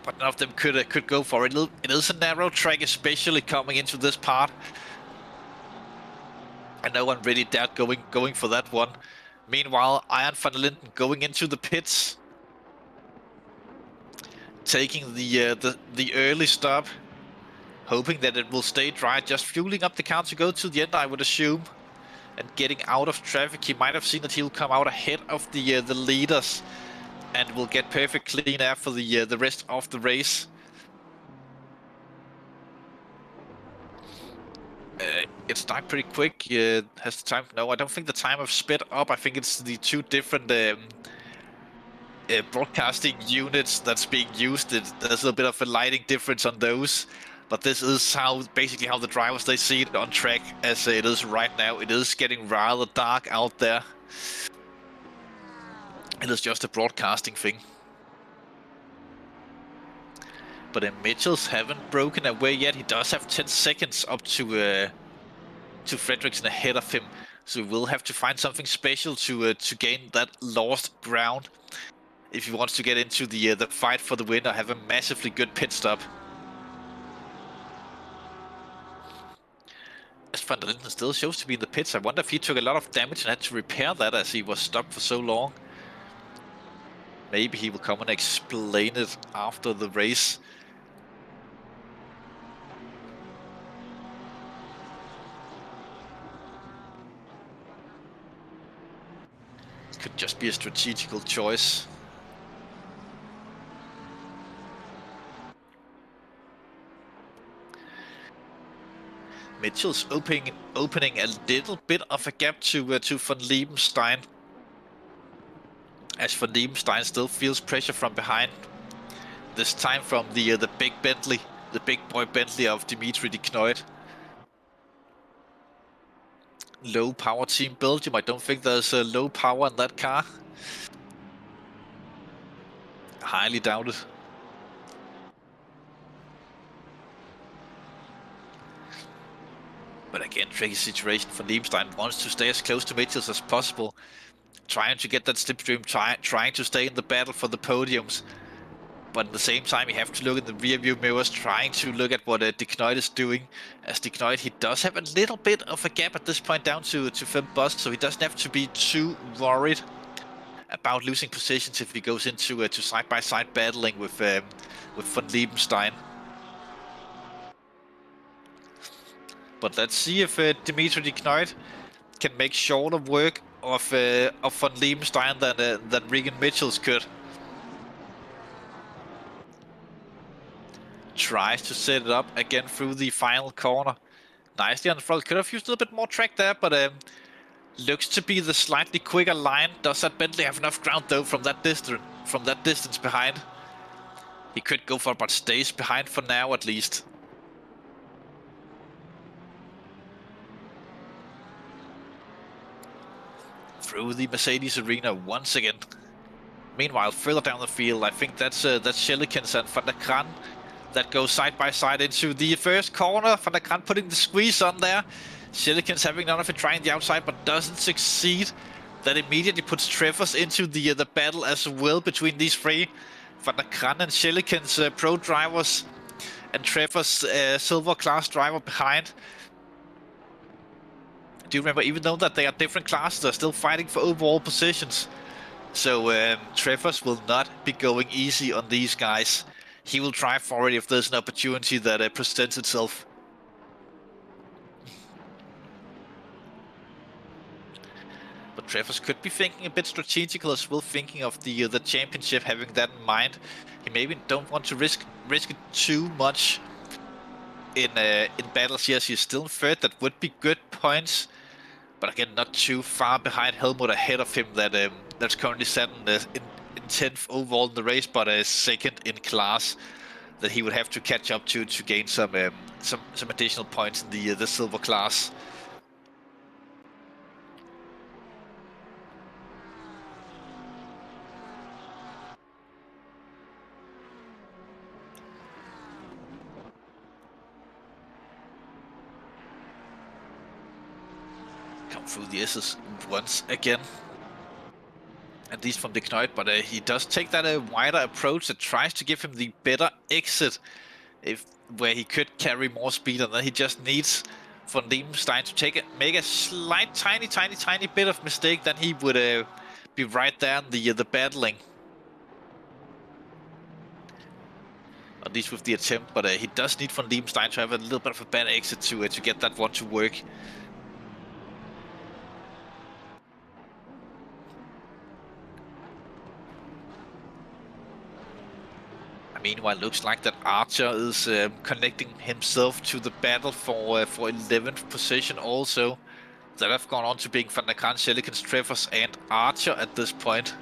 Speaker 3: But none of them could go for it. It is a narrow track, especially coming into this part. And no one really dared going for that one. Meanwhile, Iron van der Linden going into the pits, taking the early stop, hoping that it will stay dry, just fueling up the car to go to the end, I would assume, and getting out of traffic. He might have seen that he'll come out ahead of the leaders, and will get perfect clean air for the rest of the race. It's died pretty quick. Has the time? No, I don't think the time have sped up. I think it's the 2 different broadcasting units that's being used. There's a bit of a lighting difference on those. But this is basically how the drivers they see it on track as it is right now. It is getting rather dark out there. It is just a broadcasting thing. But Mitchells haven't broken away yet. He does have 10 seconds up to Fredriksson ahead of him. So he will have to find something special to gain that lost ground if he wants to get into the fight for the win or have a massively good pit stop. As Van der Linden still shows to be in the pits, I wonder if he took a lot of damage and had to repair that as he was stopped for so long. Maybe he will come and explain it after the race. It could just be a strategical choice. Mitchell's opening a little bit of a gap to Van Liebenstein. As Van Liebenstein still feels pressure from behind. This time from the big Bentley, the big boy Bentley of Dimitri de Kneut. Low power team Belgium. I don't think there's a low power in that car. Highly doubted. But again, tricky situation. Van Liebenstein wants to stay as close to Mitchells as possible. Trying to get that slipstream, trying to stay in the battle for the podiums. But at the same time, you have to look in the rear view mirrors, trying to look at what de Kneut is doing. As de Kneut, he does have a little bit of a gap at this point down to Fem Bust, so he doesn't have to be too worried about losing positions if he goes into side-by-side battling with Van Liebenstein. But let's see if Dimitri de Kneut can make shorter work of Van Liebenstein than Regan Mitchells could. Tries to set it up again through the final corner. Nicely on the front. Could have used a little bit more track there, but looks to be the slightly quicker line. Does that Bentley have enough ground though from that distance behind? He could go for it, but stays behind for now at least. Through the Mercedes arena once again. Meanwhile, further down the field, I think that's Schelikens and Van der Kran that go side by side into the first corner. Van der Kran putting the squeeze on there. Schelikens having none of it, trying the outside, but doesn't succeed. That immediately puts Treffers into the battle as well between these three. Van der Kran and Schelikens pro drivers, and Treffers silver class driver behind. Do you remember, even though that they are different classes, they're still fighting for overall positions. So Treffers will not be going easy on these guys. He will try for it if there's an opportunity that presents itself. But Treffers could be thinking a bit strategical as well, thinking of the championship, having that in mind. He maybe don't want to risk it too much in battles. Yes, he's still in third. That would be good points. But again, not too far behind Helmut ahead of him. That's currently set in 10th overall in the race, but second in class. That he would have to catch up to gain some additional points in the silver class. Come through the S's once again. At least from de Kneut, but he does take that wider approach that tries to give him the better exit, where he could carry more speed, and then he just needs Van Liebenstein to make a slight, tiny bit of mistake, then he would be right there in the battling. At least with the attempt, but he does need Van Liebenstein to have a little bit of a better exit to get that one to work. Meanwhile, looks like that Archer is connecting himself to the battle for 11th position also. That have gone on to being Van der Kran, Schelikens, Treffers and Archer at this point.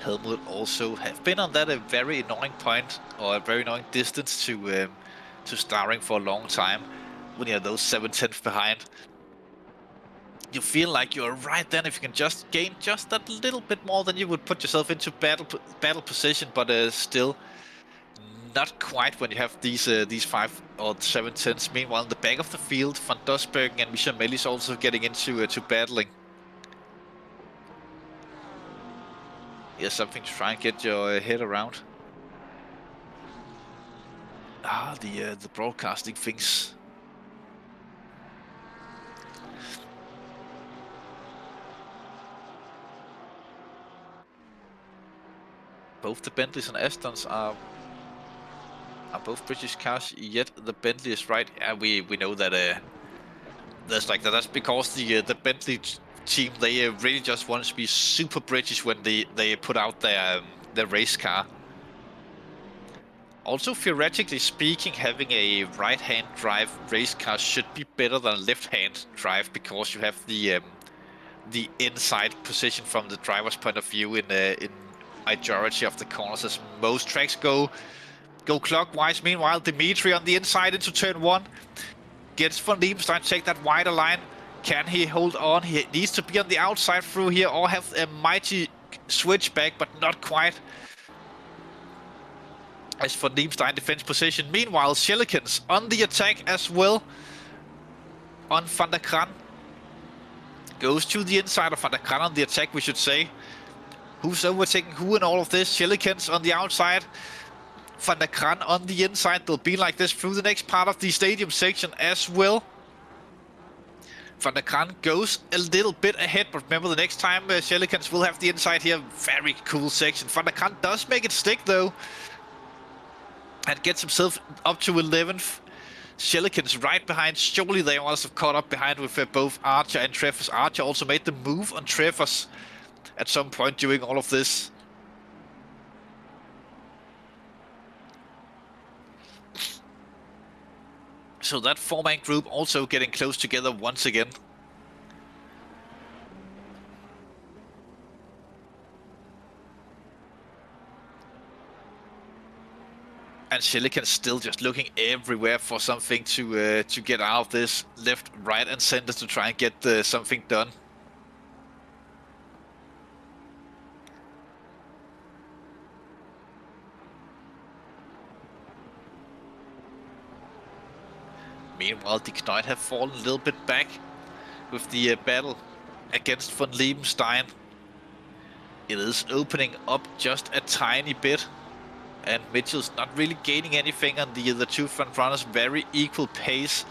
Speaker 3: Helmut also have been on that a very annoying point, or a very annoying distance to starring for a long time. When you're those 7/10 behind, you feel like you're right then. If you can just gain just that little bit more, then you would put yourself into battle position, but still not quite when you have these 5 or 7/10s. Meanwhile, in the back of the field, Van Dosbergen and Michel Melis also getting into to battling. Here's something to try and get your head around. The broadcasting things. Both the Bentleys and Astons are both British cars, yet the Bentley is right. We know that there's like that. That's because the Bentley team, they really just want to be super British when they put out their race car. Also, theoretically speaking, having a right-hand drive race car should be better than a left-hand drive, because you have the inside position from the driver's point of view in majority of the corners, as most tracks go clockwise. Meanwhile, Dimitri on the inside into turn 1 gets Van Liebenstein to take that wider line. Can he hold on? He needs to be on the outside through here, or have a mighty switchback, but not quite. As Van Liebenstein defense position. Meanwhile, Schelikens on the attack as well on Van der Kran. Goes to the inside of Van der Kran on the attack, we should say. Who's overtaking who in all of this? Schelikens on the outside, Van der Kran on the inside. They'll be like this through the next part of the stadium section as well. Van der Kran goes a little bit ahead, but remember, the next time Schelikens will have the inside here. Very cool section. Van der Kran does make it stick though, and gets himself up to 11th. Schelikens right behind. Surely they must have caught up behind with both Archer and Treffers. Archer also made the move on Treffers at some point during all of this. So that 4-man group also getting close together once again. And Schelikens still just looking everywhere for something to get out of this, left, right, and center, to try and get something done. Meanwhile, De Knuit have fallen a little bit back with the battle against Van Liebenstein. It is opening up just a tiny bit, and Mitchell's not really gaining anything on the two front runners. Very equal pace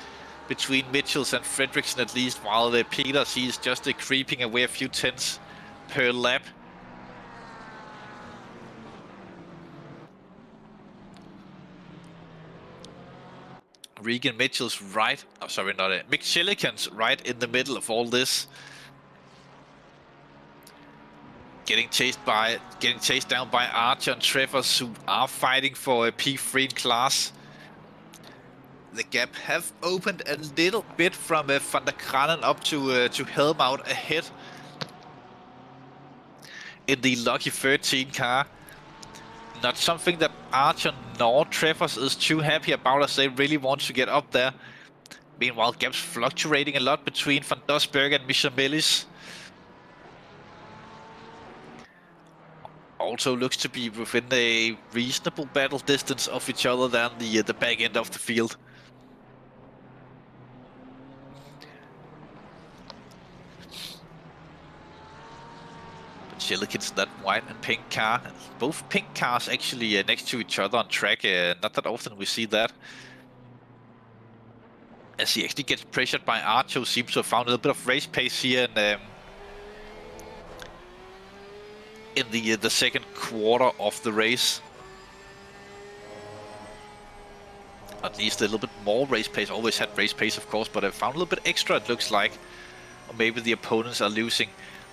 Speaker 3: between Mitchells and Fredriksson at least, while Peters, he's just creeping away a few tenths per lap. Regan Mitchell's right, oh sorry, not it. Mick Schelikens right in the middle of all this. Getting chased down by Archer and Treffers, who are fighting for a P3 in class. The gap have opened a little bit from Van der Kranen up to Helmut ahead in the lucky 13 car. Not something that Archer nor Treffers is too happy about, as they really want to get up there. Meanwhile, gaps fluctuating a lot between Van Dosbergen and Michel Melis. Also looks to be within a reasonable battle distance of each other than the back end of the field. Schelikens, that white and pink car. Both pink cars actually next to each other on track. Not that often we see that. As he actually gets pressured by Archer, who seems to have found a little bit of race pace here in the second quarter of the race. At least a little bit more race pace. Always had race pace, of course, but I found a little bit extra, it looks like. Or maybe the opponents are losing.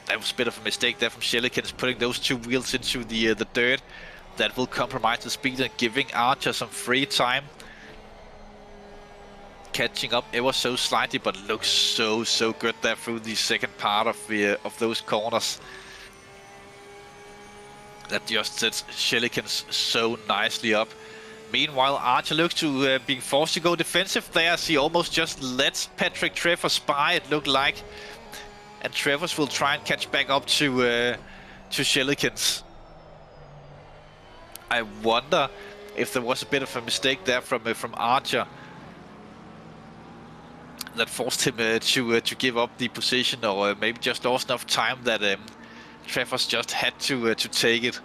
Speaker 3: That was a bit of a mistake there from Schelikens, putting those two wheels into the dirt. That will compromise the speed and giving Archer some free time. Catching up ever so slightly, but looks so good there through the second part of those corners. That just sets Shelikins so nicely up. Meanwhile, Archer looks to being forced to go defensive there as he almost just lets Patrick Trevors by, it looked like. And Trevors will try and catch back up to Shelikins. I wonder if there was a bit of a mistake there from Archer that forced him to give up the position, or maybe just lost enough time that Trevors just had to take it.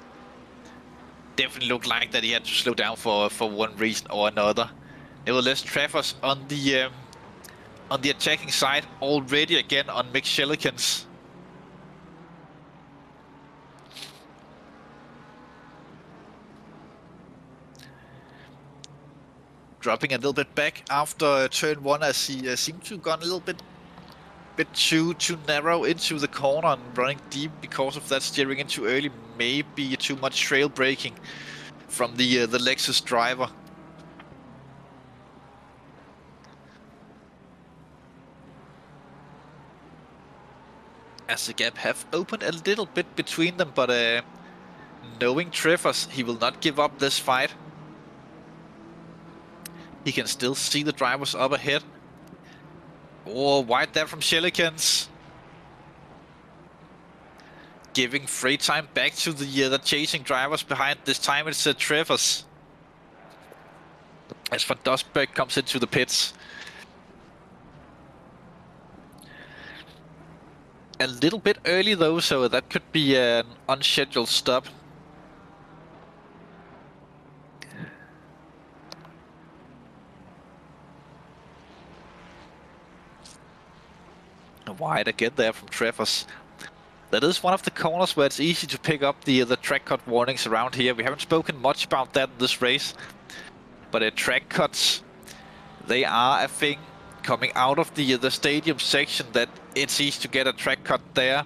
Speaker 3: Definitely looked like that he had to slow down for one reason or another. Nevertheless, Trevors on the attacking side already again on Mick Shelikins. Dropping a little bit back after turn 1 as he seemed to have gone a little bit too narrow into the corner and running deep because of that, steering in too early, maybe too much trail braking from the Lexus driver. As the gap have opened a little bit between them, but knowing Trevors, he will not give up this fight. He can still see the drivers up ahead. Oh, wide there from Shelikins. Giving free time back to the chasing drivers behind. This time it's Trevors. As Van Dosberg comes into the pits. A little bit early though, so that could be an unscheduled stop. Wide again there from Trevors. That is one of the corners where it's easy to pick up the track cut warnings around here. We haven't spoken much about that in this race, but track cuts, they are a thing coming out of the stadium section, that it's easy to get a track cut there,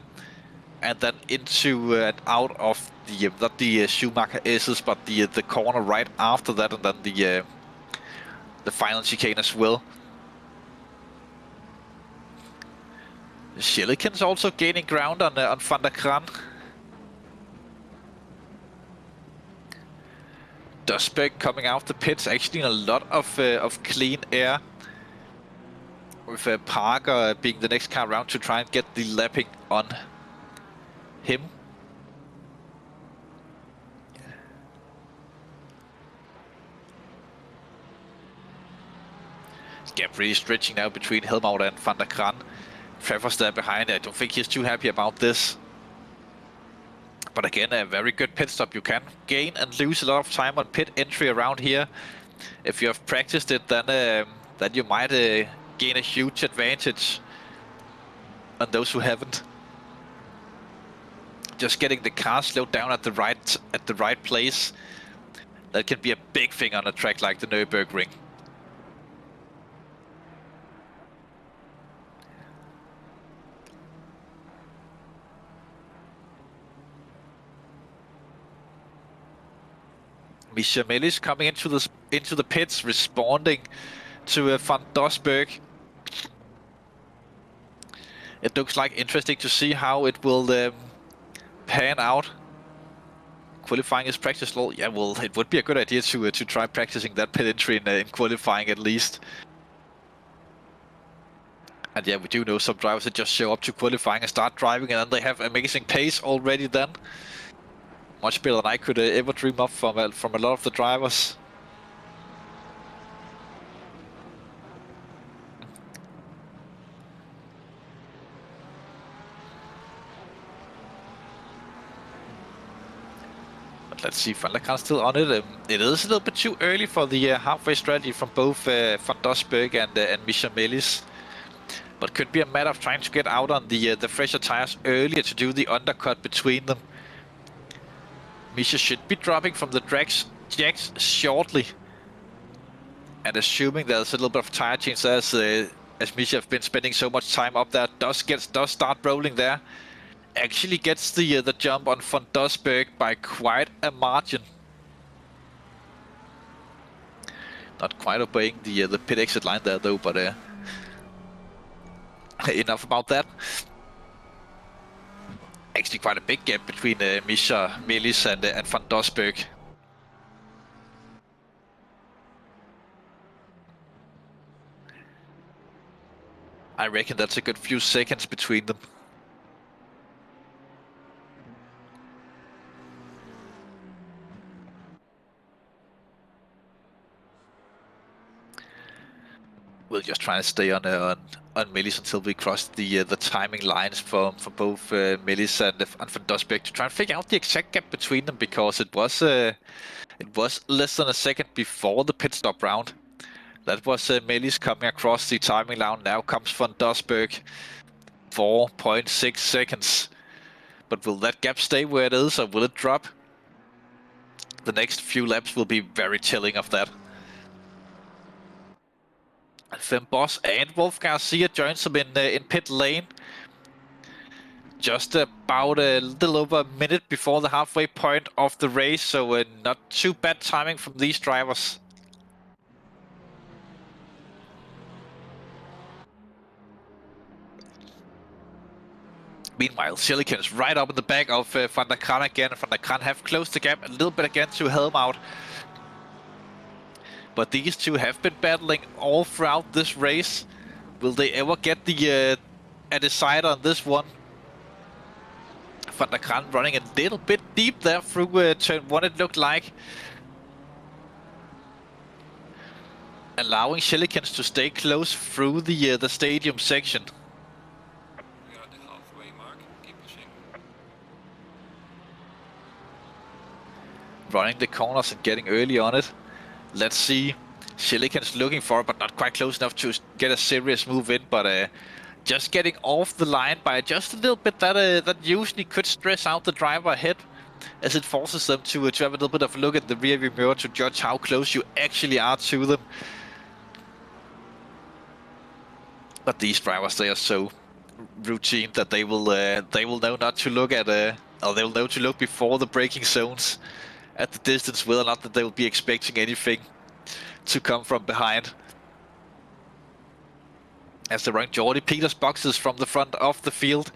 Speaker 3: and then into and out of the not the Schumacher S's, but the corner right after that, and then the final chicane as well. Shelikins also gaining ground on Van der Kran. Dosberg coming out the pits, actually in a lot of clean air. With Parker being the next car around to try and get the lapping on him. Gap really stretching now between Helmut and Van der Kran. Trevors there behind. I don't think he's too happy about this. But again, a very good pit stop. You can gain and lose a lot of time on pit entry around here. If you have practiced it, then you might gain a huge advantage on those who haven't. Just getting the car slowed down at the right place. That can be a big thing on a track like the Nurburgring. Misha Mellis coming into the pits, responding to Van Dosberg. It looks like interesting to see how it will pan out. Qualifying is practice law. Yeah, well, it would be a good idea to try practicing that pit entry in qualifying at least. And yeah, we do know some drivers that just show up to qualifying and start driving, and then they have amazing pace already then. Much better than I could ever dream of from a lot of the drivers. But let's see, Van der Kran still on it. It is a little bit too early for the halfway strategy from both Van Dosberg and Misha Mellis. But could be a matter of trying to get out on the fresher tires earlier to do the undercut between them. Misha should be dropping from the jacks shortly. And assuming there's a little bit of tire change there, as Misha have been spending so much time up there, does start rolling there. Actually gets the jump on Van Dosberg by quite a margin. Not quite obeying the pit exit line there though, but enough about that. Actually quite a big gap between Misha, Melis and Van Dosberg. I reckon that's a good few seconds between them. We'll just try to stay on Melis until we cross the timing lines for both Melis and Van Dosberg to try and figure out the exact gap between them, because it was less than a second before the pit stop round. That was Melis coming across the timing line. Now comes Van Dosberg, 4.6 seconds. But will that gap stay where it is, or will it drop? The next few laps will be very telling of that. Fem Boss and Wolf Garcia joins them in pit lane. Just about a little over a minute before the halfway point of the race, so not too bad timing from these drivers. Meanwhile, Silicon's right up in the back of Van der Kran again. Van der Kran have closed the gap a little bit again to help out. But these two have been battling all throughout this race. Will they ever get a decider on this one? Van der Kran running a little bit deep there through turn 1, it looked like. Allowing Silicons to stay close through the stadium section.
Speaker 2: We are at the halfway mark. Keep pushing.
Speaker 3: Running the corners and getting early on it. Let's see. Silicon's looking for it, but not quite close enough to get a serious move in. But just getting off the line by just a little bit, that usually could stress out the driver ahead, as it forces them to have a little bit of a look at the rear view mirror to judge how close you actually are to them. But these drivers, they are so routine that they will know not to look at or they will know to look before the braking zones at the distance, whether or not that they will be expecting anything to come from behind. As they run Jordy Peters boxes from the front of the field,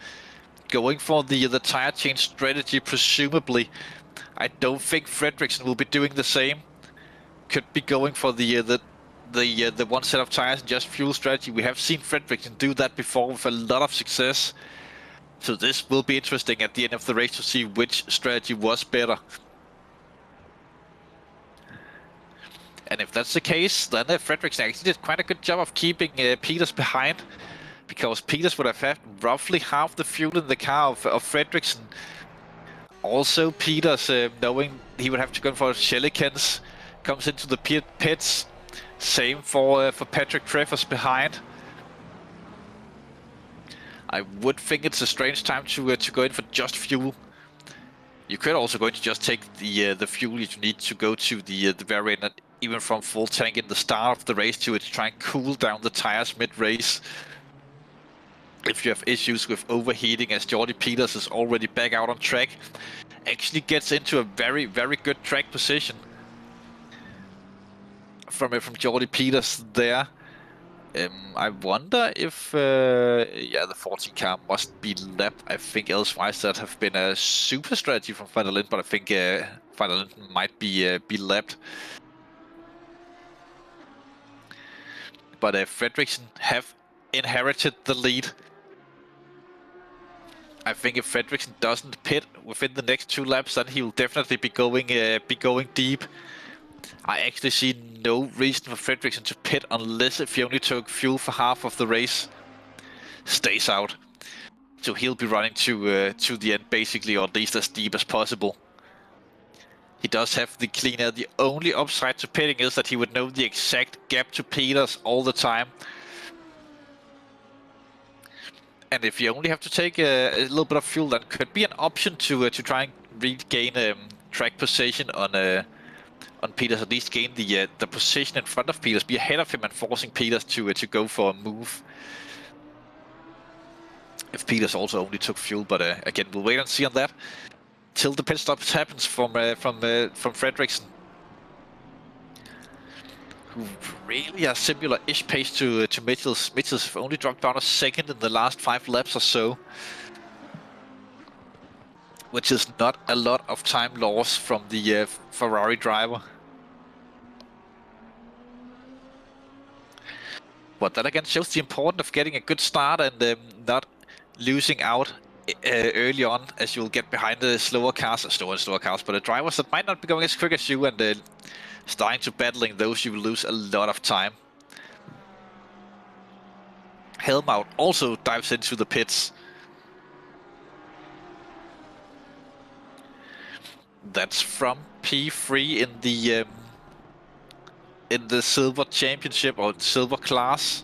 Speaker 3: going for the tire change strategy, presumably. I don't think Fredriksson will be doing the same. Could be going for the one set of tires and just fuel strategy. We have seen Fredriksson do that before with a lot of success. So this will be interesting at the end of the race to see which strategy was better. And if that's the case, then Fredriksson actually did quite a good job of keeping Peters behind, because Peters would have had roughly half the fuel in the car of Fredriksson. Also, Peters, knowing he would have to go for Shellikens, comes into the pits. Same for Patrick Treffers behind. I would think it's a strange time to go in for just fuel. You could also go in to just take the fuel you need to go to the very end, even from full tank in the start of the race to try and cool down the tires mid-race. If you have issues with overheating, as Jordy Peters is already back out on track, actually gets into a very, very good track position from Jordy Peters there. I wonder if the 14 car must be lapped. I think elsewise that have been a super strategy from Van der Linden, but I think Van der Linden might be lapped. But Fredriksson have inherited the lead. I think if Fredriksson doesn't pit within the next 2 laps, then he will definitely be going deep. I actually see no reason for Fredriksson to pit unless if he only took fuel for half of the race. Stays out. So he'll be running to the end basically, or at least as deep as possible. He does have the clean air. The only upside to pitting is that he would know the exact gap to Peters all the time. And if you only have to take a little bit of fuel, that could be an option to try and regain track position on Peters. At least gain the position in front of Peters, be ahead of him, and forcing Peters to go for a move. If Peters also only took fuel, but again, we'll wait and see on that till the pit stop happens from Fredriksson, who really a similar-ish pace to Mitchells. Mitchells have only dropped down a second in the last 5 laps or so. which is not a lot of time loss from the Ferrari driver. But that again shows the importance of getting a good start and not losing out early on, as you'll get behind the slower cars, but the drivers that might not be going as quick as you, and starting to battling those, you will lose a lot of time. Helmout also dives into the pits. That's from P3 in the silver championship or silver class.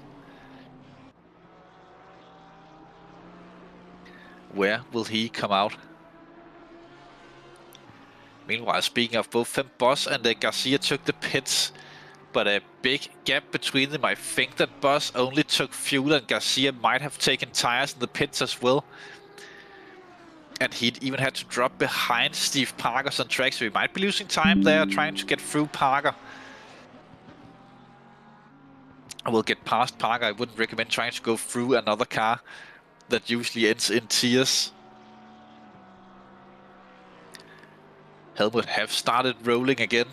Speaker 3: Where will he come out? Meanwhile, speaking of both Boss and Garcia took the pits, but a big gap between them. I think that Boss only took fuel and Garcia might have taken tires in the pits as well. And he'd even had to drop behind Steve Parker's on track, so he might be losing time there trying to get through Parker. I will get past Parker. I wouldn't recommend trying to go through another car that usually ends in tears. Helmut have started rolling again.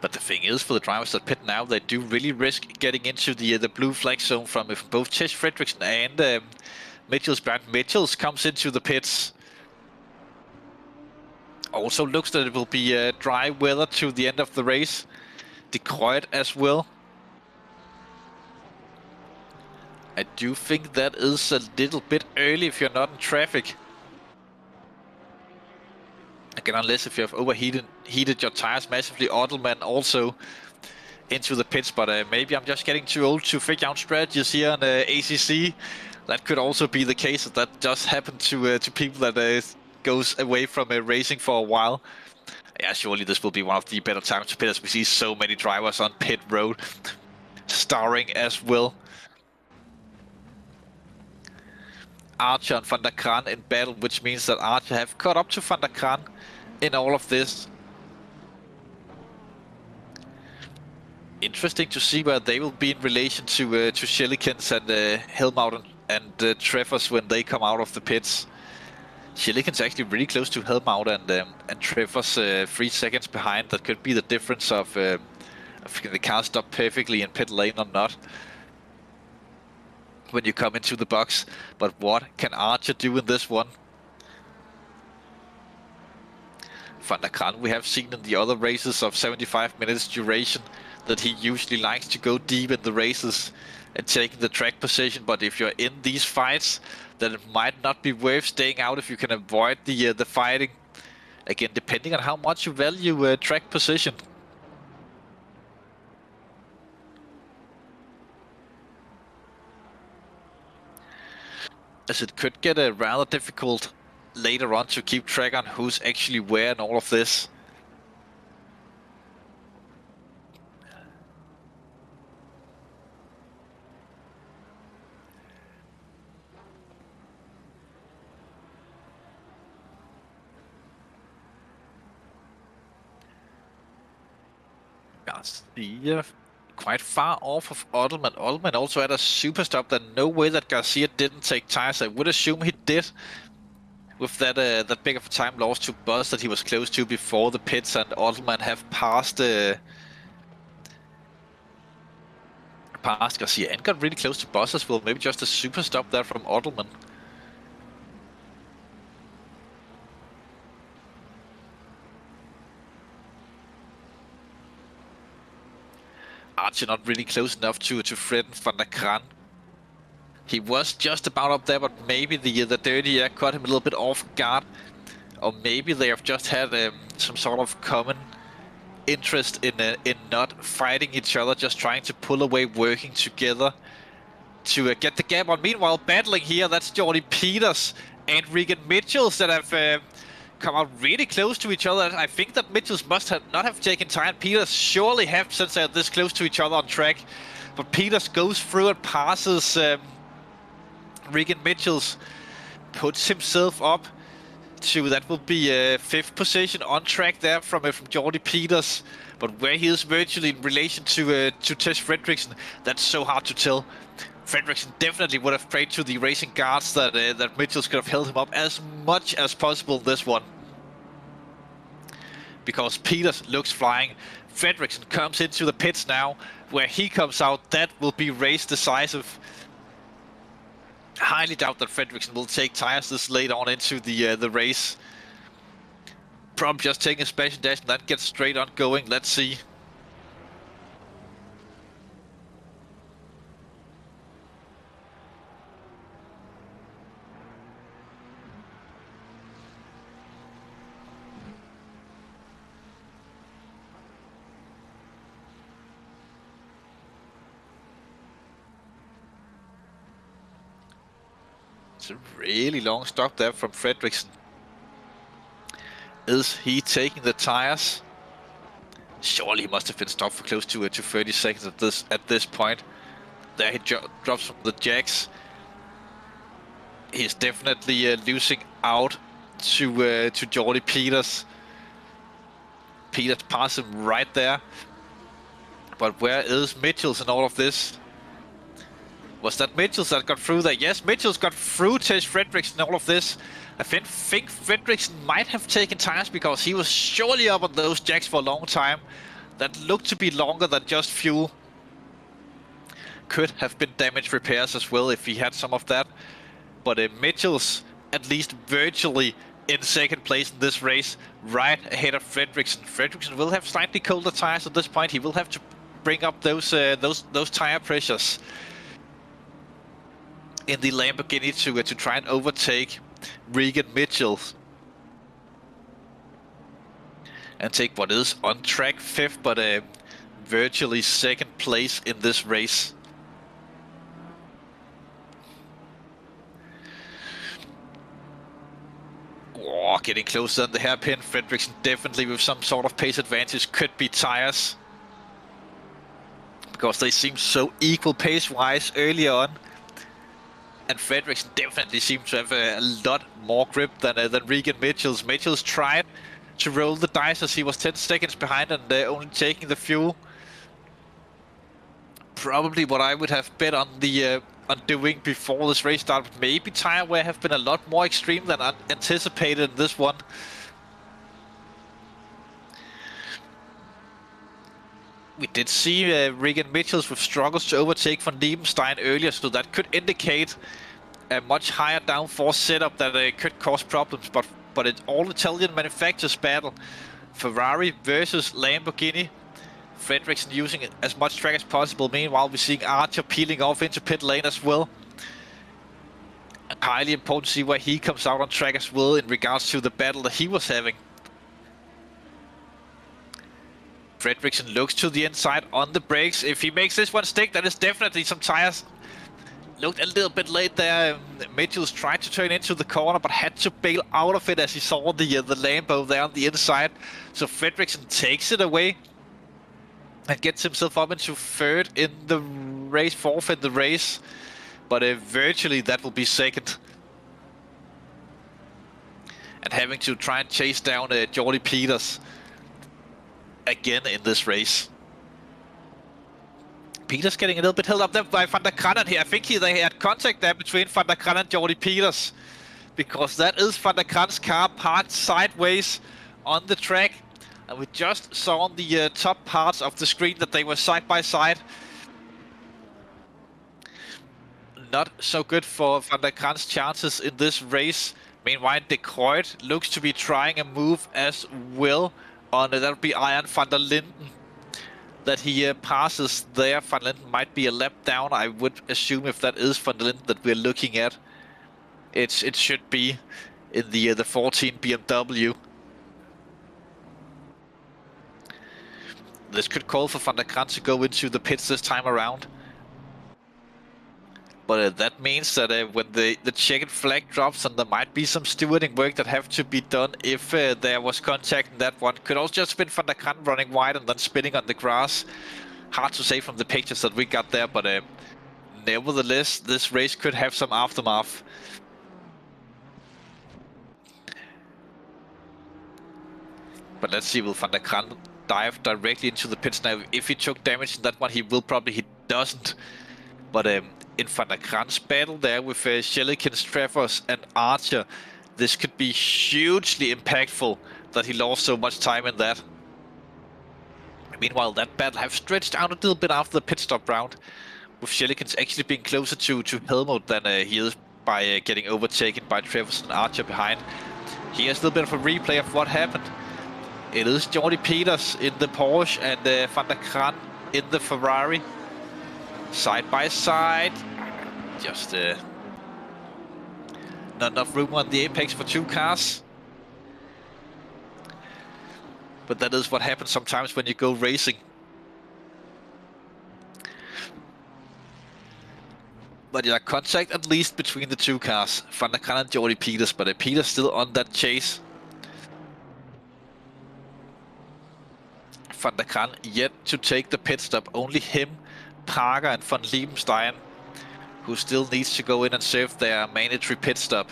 Speaker 3: But the thing is, for the drivers that pit now, they do really risk getting into the blue flag zone from both Chase Fredrickson and Mitchells. Brad Mitchells comes into the pits. Also looks that it will be dry weather to the end of the race. Detroit as well. I do think that is a little bit early if you're not in traffic. Again, unless if you have heated your tires massively. Ottleman also into the pits, but maybe I'm just getting too old to figure out strategies here on ACC. That could also be the case, that just happened to people that goes away from racing for a while. Yeah, surely this will be one of the better times to pit, as we see so many drivers on pit road starring as well. Archer and Van der Kran in battle, which means that Archer have caught up to Van der Kran in all of this. Interesting to see where they will be in relation to Schillikens and Helmout and Treffers when they come out of the pits. Schillikens actually really close to Helmout and Treffers 3 seconds behind. That could be the difference of if the car stop perfectly in pit lane or not when you come into the box. But what can Archer do in this one? Van der Kran we have seen in the other races of 75 minutes duration that he usually likes to go deep in the races and taking the track position, but if you're in these fights, then it might not be worth staying out if you can avoid the fighting. Again, depending on how much you value track position. As it could get rather difficult later on to keep track on who's actually where and all of this. Garcia quite far off of Ottleman. Ottleman also had a super stop. There's no way that Garcia didn't take tires. I would assume he did, with that big of a time loss to Buzz that he was close to before the pits, and Ottleman have passed Garcia and got really close to Buzz as well. Maybe just a super stop there from Ottleman. Archer not really close enough to threaten Van der Kran. He was just about up there, but maybe the dirty air caught him a little bit off guard. Or maybe they have just had some sort of common interest in not fighting each other, just trying to pull away, working together to get the gap on. Meanwhile, battling here, that's Jordy Peters and Regan Mitchells that have come out really close to each other. I think that Mitchells must not have taken time. Peters surely have, since they're this close to each other on track. But Peters goes through and passes Regan Mitchells, puts himself up to, that will be 5th position on track there from Jordy Peters. But where he is virtually in relation to Tess Fredrickson, that's so hard to tell. Fredriksson definitely would have prayed to the racing guards that that Mitchells could have held him up as much as possible in this one. Because Peters looks flying. Fredriksson comes into the pits now. Where he comes out, that will be race decisive. Highly doubt that Fredriksson will take tires this late on into the race. Probably just taking a special dash and then get straight on going. Let's see. It's a really long stop there from Fredriksson. Is he taking the tires? Surely he must have been stopped for close to 30 seconds at this point. There he drops from the jacks. He's definitely losing out to Jordy Peters. Peters passed him right there. But where is Mitchells in all of this? Was that Mitchells that got through there? Yes, Mitchells got through Tej Fredriksson in all of this. I think Fredriksson might have taken tires because he was surely up on those jacks for a long time. That looked to be longer than just fuel. Could have been damage repairs as well if he had some of that. But Mitchells, at least virtually in second place in this race, right ahead of Fredriksson. Fredriksson will have slightly colder tires at this point. He will have to bring up those tire pressures in the Lamborghini to try and overtake Regan Mitchells and take what is on track 5th, but virtually second place in this race. Oh, getting closer than the hairpin. Fredriksson definitely with some sort of pace advantage. Could be tires, because they seem so equal pace-wise early on. And Fredriksson definitely seems to have a lot more grip than Regan Mitchells. Mitchells tried to roll the dice as he was 10 seconds behind and only taking the fuel. Probably what I would have bet on doing before this race started. Maybe tire wear have been a lot more extreme than anticipated in this one. We did see Regan Mitchells with struggles to overtake Van Diemenstein earlier, so that could indicate a much higher downforce setup that could cause problems. But it's all Italian manufacturers battle. Ferrari versus Lamborghini. Fredriksson using as much track as possible. Meanwhile, we're seeing Archer peeling off into pit lane as well. Highly important to see where he comes out on track as well in regards to the battle that he was having. Fredriksson looks to the inside on the brakes. If he makes this one stick, that is definitely some tires. Looked a little bit late there. Mitchells tried to turn into the corner, but had to bail out of it as he saw the Lambo there on the inside. So Fredriksson takes it away and gets himself up into 3rd in the race, 4th in the race. But virtually that will be 2nd. And having to try and chase down Jordy Peters again in this race. Peters getting a little bit held up there by Van der Kranen here. I think they had contact there between Van der Kranen and Jordy Peters, because that is Van der Kranen's car parked sideways on the track. And we just saw on the top parts of the screen that they were side by side. Not so good for Van der Kranen's chances in this race. Meanwhile, Decoit looks to be trying a move as well. That'll be Iron van der Linden that he passes there. Van der Linden might be a lap down, I would assume, if that is Van der Linden that we're looking at. It should be in the 14 BMW. This could call for Van der Kran to go into the pits this time around. But that means that when the checkered flag drops, and there might be some stewarding work that have to be done if there was contact in that one. Could also just been Van der Kran running wide and then spinning on the grass. Hard to say from the pictures that we got there, but nevertheless, this race could have some aftermath. But let's see, will Van der Kran dive directly into the pits now? If he took damage in that one, he will probably, he doesn't. But in Van der Kran's battle there with Schelikins, Travers and Archer. This could be hugely impactful that he lost so much time in that. Meanwhile, that battle have stretched out a little bit after the pit stop round, with Schelikins actually being closer to Helmut than he is by getting overtaken by Travers and Archer behind. Here's a little bit of a replay of what happened. It is Jordi Peters in the Porsche and Van der Kran in the Ferrari. Side by side. Just not enough room on the apex for two cars. But that is what happens sometimes when you go racing. But yeah, contact at least between the two cars. Van der Kran and Jordi Peters, but Peters still on that chase. Van der Kran yet to take the pit stop. Only him, Parker and Van Liebenstein, who still needs to go in and serve their mandatory pit stop.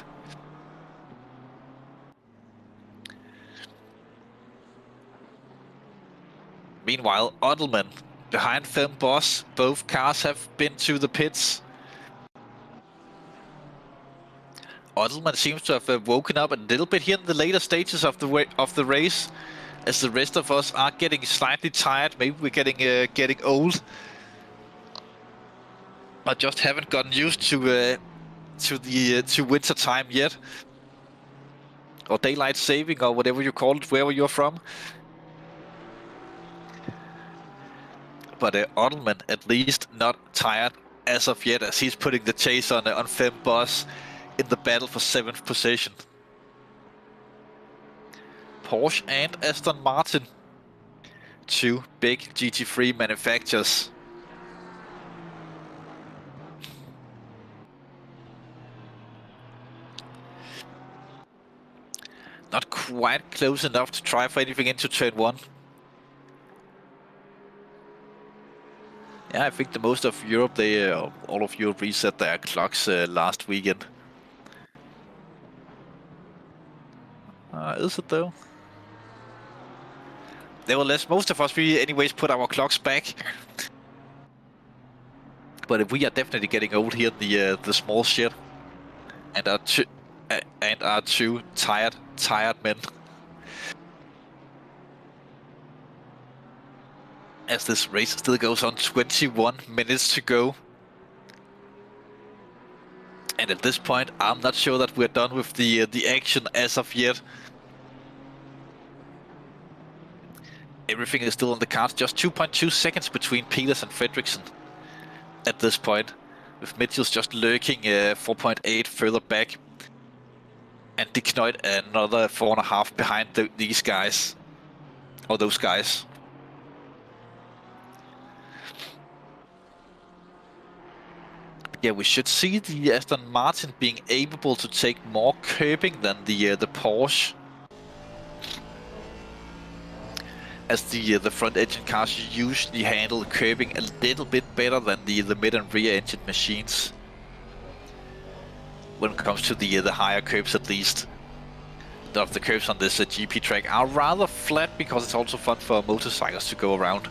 Speaker 3: Meanwhile, Ottleman behind Fem Boss. Both cars have been to the pits. Ottleman seems to have woken up a little bit here in the later stages of the race, as the rest of us are getting slightly tired. Maybe we're getting old. I just haven't gotten used to winter time yet, or daylight saving, or whatever you call it, wherever you're from. But Ottleman at least not tired as of yet, as he's putting the chase on Fem Boss in the battle for 7th position. Porsche and Aston Martin, two big GT3 manufacturers. Not quite close enough to try for anything into turn 1. Yeah, I think the most of Europe, all of Europe reset their clocks last weekend. Is it though? Nevertheless, most of us, we anyways put our clocks back. But we are definitely getting old here in the small shit, and are two tired men. As this race still goes on, 21 minutes to go. And at this point, I'm not sure that we're done with the action as of yet. Everything is still on the cards. Just 2.2 seconds between Peters and Fredriksson at this point, with Mitchells just lurking 4.8 further back, and De Knoit another 4.5 behind these guys, or those guys. Yeah, we should see the Aston Martin being able to take more curbing than the Porsche, as the front engine cars usually handle curbing a little bit better than the mid and rear engine machines, when it comes to the higher curbs at least. The curbs on this GP track are rather flat, because it's also fun for motorcycles to go around.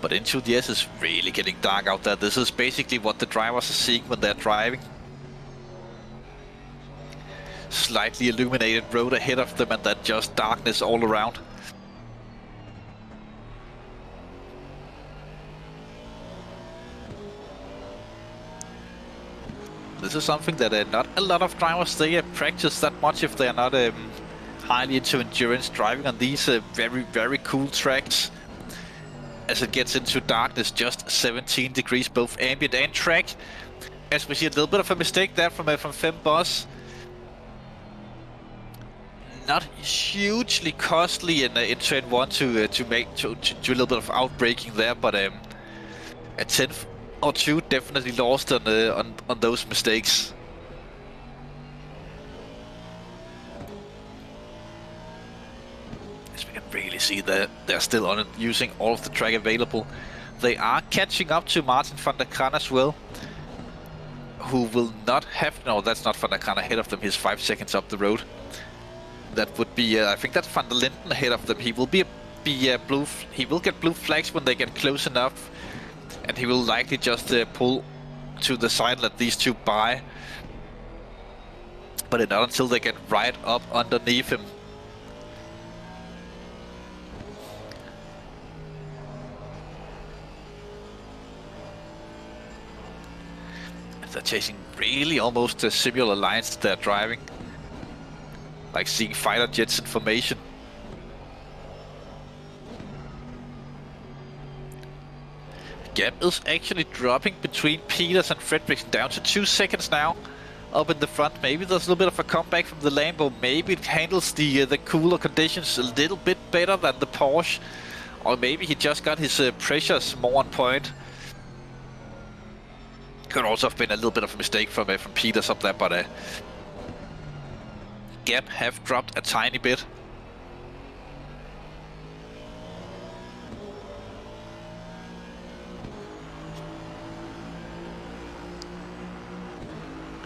Speaker 3: But into the S is really getting dark out there. This is basically what the drivers are seeing when they're driving. Slightly illuminated road ahead of them, and then just darkness all around. This is something that not a lot of drivers, they practice that much if they're not highly into endurance driving on these very, very cool tracks. As it gets into darkness, just 17 degrees both ambient and track. As we see a little bit of a mistake there from Fem Boss. Not hugely costly in turn 1 to do a little bit of outbraking there, but a 10th or 2 definitely lost on those mistakes. As we can really see that they're still on it, using all of the track available. They are catching up to Martin van der Kran as well, who will not have... No, that's not van der Kran ahead of them. He's 5 seconds up the road. That would be... I think that's Van der Linden ahead of them. He will be be blue. He will get blue flags when they get close enough, and he will likely just pull to the side and let these two by. But not until they get right up underneath him. They're chasing really almost similar lines they're driving. Like seeing fighter jets in formation. Gap is actually dropping between Peters and Fredriksson down to 2 seconds now. Up in the front, maybe there's a little bit of a comeback from the Lambo. Maybe it handles the cooler conditions a little bit better than the Porsche. Or maybe he just got his pressures more on point. Could also have been a little bit of a mistake from Peters up there, but gap have dropped a tiny bit.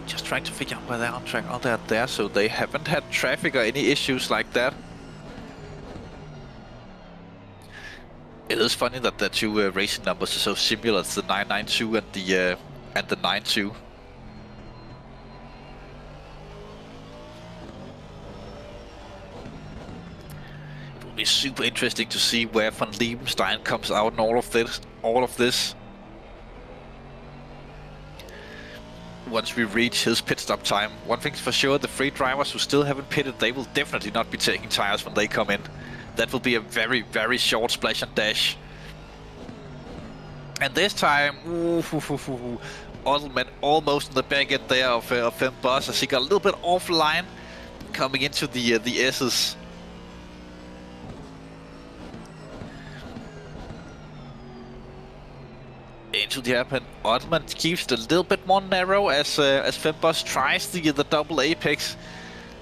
Speaker 3: Just trying to figure out where they're on track. Oh, they're there, so they haven't had traffic or any issues like that. It is funny that the two racing numbers are so similar. It's the 992 and the 92. It will be super interesting to see where Van Liebenstein comes out in all of this. Once we reach his pit stop time. One thing's for sure, the three drivers who still haven't pitted, they will definitely not be taking tires when they come in. That will be a very, very short splash and dash. And this time, Ottoman almost in the back end there of Fem Boss, as he got a little bit offline coming into the S's. Into the hairpin, Ottoman keeps it a little bit more narrow as Fem Boss tries the double apex.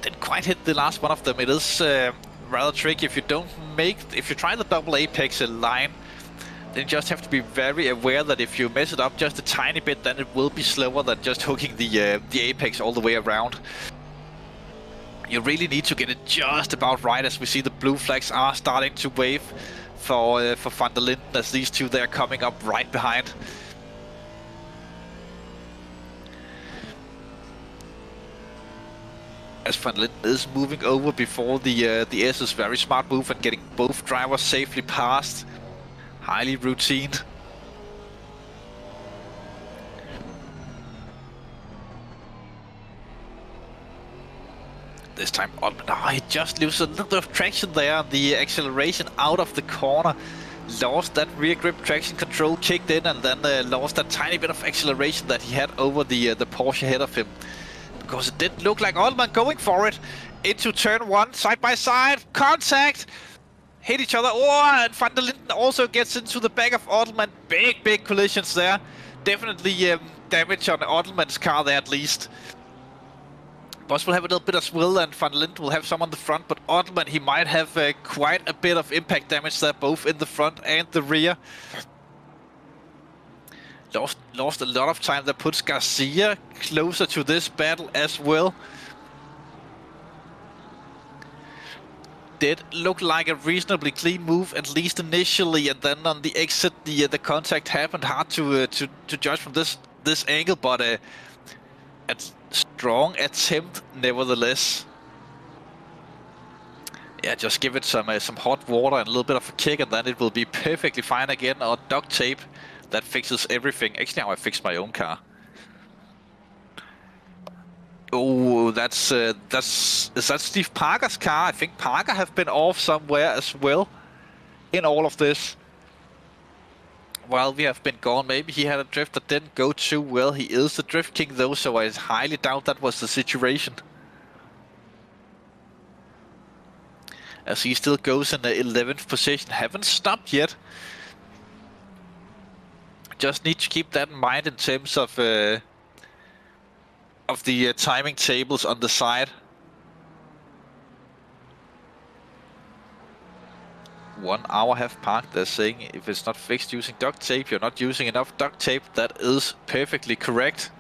Speaker 3: Didn't quite hit the last one of them. It is rather tricky if you try the double apex line. Then you just have to be very aware that if you mess it up just a tiny bit, then it will be slower than just hooking the apex all the way around. You really need to get it just about right, as we see the blue flags are starting to wave for Van der Linden, as these two there coming up right behind. As Van der Linden is moving over before the S's, very smart move and getting both drivers safely past. Highly routine. This time Ottoman, he just loses a little bit of traction there. The acceleration out of the corner. Lost that rear grip traction control, kicked in, and then lost that tiny bit of acceleration that he had over the Porsche ahead of him. Because it did look like Ottoman going for it. Into turn one, side by side, contact. Hit each other. Oh, and Van der Linden also gets into the back of Ottoman. Big collisions there. Definitely damage on Ottoman's car there at least. Boss will have a little bit of swill and Van der Linden will have some on the front, but Ottoman, he might have quite a bit of impact damage there, both in the front and the rear. Lost a lot of time. That puts Garcia closer to this battle as well. Did look like a reasonably clean move, at least initially, and then on the exit the contact happened. Hard to judge from this angle, but a strong attempt nevertheless. Yeah, just give it some hot water and a little bit of a kick, and then it will be perfectly fine again. Or duct tape, that fixes everything. Actually, now I fixed my own car. Oh, is that Steve Parker's car? I think Parker have been off somewhere as well in all of this. While we have been gone, maybe he had a drift that didn't go too well. He is the drift king though, so I highly doubt that was the situation. As he still goes in the 11th position, haven't stopped yet. Just need to keep that in mind in terms of the timing tables on the side. 1 hour have parked. They're saying if it's not fixed using duct tape, you're not using enough duct tape. That is perfectly correct.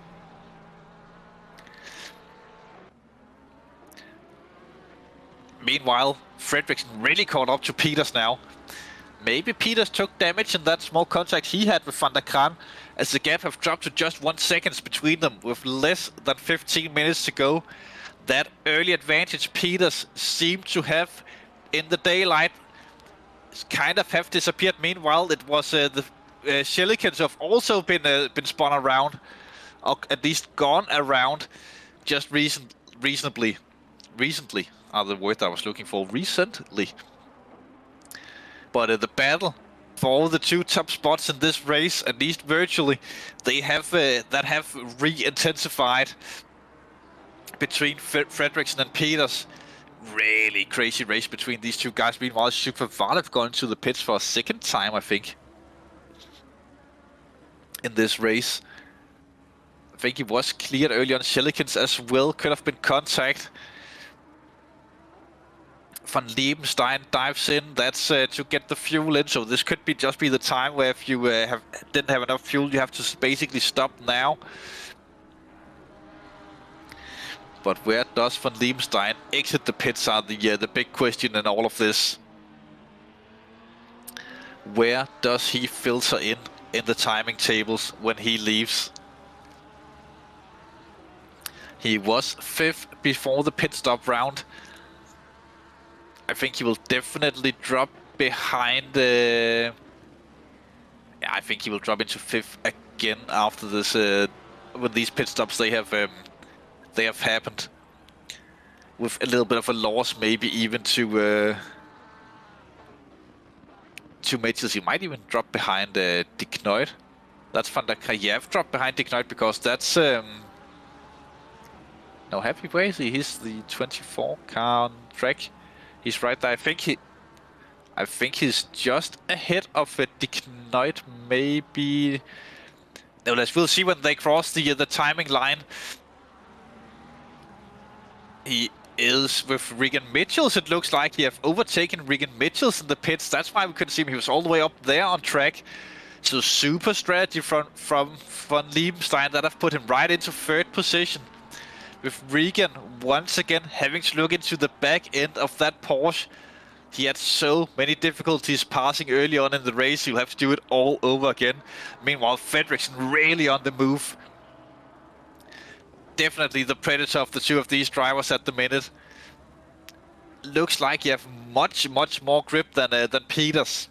Speaker 3: Meanwhile, Frederiksen really caught up to Peters now. Maybe Peters took damage in that small contact he had with Van der Kran, as the gap have dropped to just 1 second between them with less than 15 minutes to go. That early advantage Peters seemed to have in the daylight kind of have disappeared. Meanwhile, it was the Shelikins have also been spun around, or at least gone around, just recently are the word I was looking for. Recently. But the battle for the 2 top spots in this race, at least virtually, they have that have re-intensified between Frederiksen and Peters. Really crazy race between these 2 guys. Meanwhile, Suzuka have gone to the pits for a 2nd time, I think, in this race. I think he was cleared early on. Shelikins as well could have been contact. Van Liebenstein dives in. That's to get the fuel in. So this could just be the time where if you didn't have enough fuel, you have to basically stop now. But where does Van Liebenstein exit the pits are the big question in all of this. Where does he filter in the timing tables when he leaves? He was 5th before the pit stop round. I think he will definitely drop behind. I think he will drop into 5th again after this. When these pit stops they have happened, with a little bit of a loss, maybe even to Mitchells. He might even drop behind De Knoit. That's Van der Kajev drop behind De Knoit because that's no happy where is he? He's the 24 car on track. He's right there. I think he's just ahead of De Knoit, maybe. No, we'll see when they cross the timing line. He is with Regan Mitchells. It looks like he have overtaken Regan Mitchells in the pits. That's why we couldn't see him. He was all the way up there on track. So super strategy from Van Liebenstein that have put him right into 3rd position. With Regan once again having to look into the back end of that Porsche. He had so many difficulties passing early on in the race. He'll have to do it all over again. Meanwhile, Frederiksen really on the move. Definitely the predator of the 2 of these drivers at the minute. Looks like you have much more grip than Peters.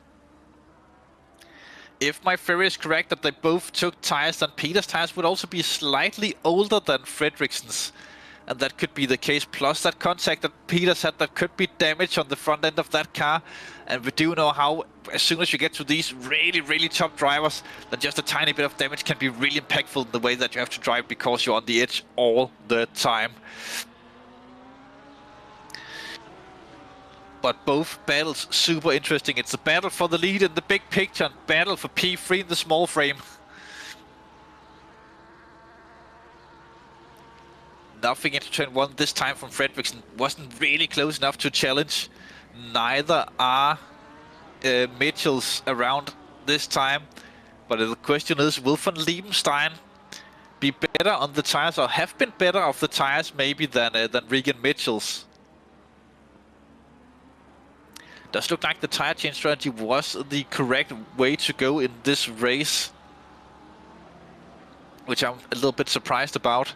Speaker 3: If my theory is correct that they both took tires, then Peters' tires would also be slightly older than Frederiksen's. And that could be the case, plus that contact that Peters had, that could be damage on the front end of that car. And we do know how, as soon as you get to these really top drivers, then just a tiny bit of damage can be really impactful in the way that you have to drive because you're on the edge all the time. But both battles super interesting. It's a battle for the lead in the big picture and battle for P3 in the small frame. Nothing into turn 1 this time from Frederiksen. Wasn't really close enough to challenge. Neither are Mitchells around this time. But the question is, will Van Liebenstein be better on the tires, or have been better off the tires maybe than Regan Mitchells? Does look like the tire change strategy was the correct way to go in this race, which I'm a little bit surprised about.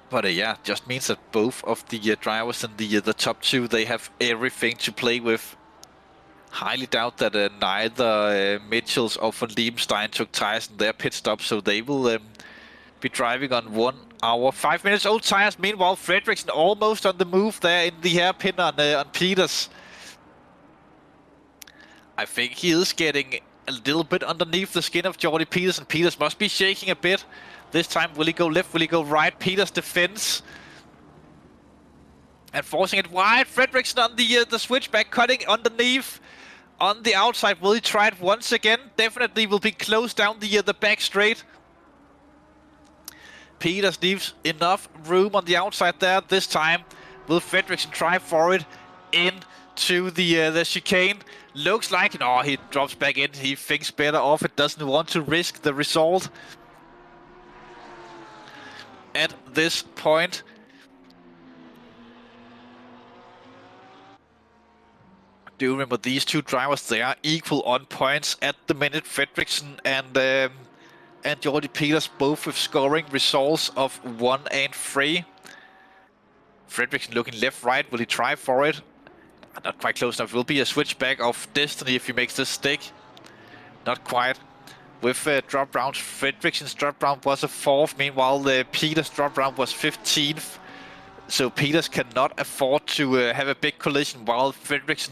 Speaker 3: But yeah, just means that both of the drivers in the top 2, they have everything to play with. Highly doubt that neither Mitchells or Van Liebenstein took tires in their pit stop, so they will be driving on 1 hour 5 minutes old tires. Meanwhile, Frederiksen almost on the move there in the hairpin on Peters. I think he is getting a little bit underneath the skin of Jordy Peters, and Peters must be shaking a bit. This time, will he go left, will he go right? Peters defends. And forcing it wide. Frederiksen on the switchback, cutting underneath. On the outside, will he try it once again? Definitely will be closed down the back straight. Peters leaves enough room on the outside there this time. Will Frederiksen try for it in to the chicane. Looks like, no, he drops back in. He thinks better of it, doesn't want to risk the result. At this point, do remember these two drivers, they are equal on points at the minute. Fredriksson and Jordi Peters both with scoring results of 1 and 3. Fredriksson looking left, right. Will he try for it? Not quite close enough. Will be a switchback of destiny if he makes this stick. Not quite. With drop rounds, Fredriksson's drop round was a 4th. Meanwhile, Peters' drop round was 15th. So Peters cannot afford to have a big collision, while Fredriksson,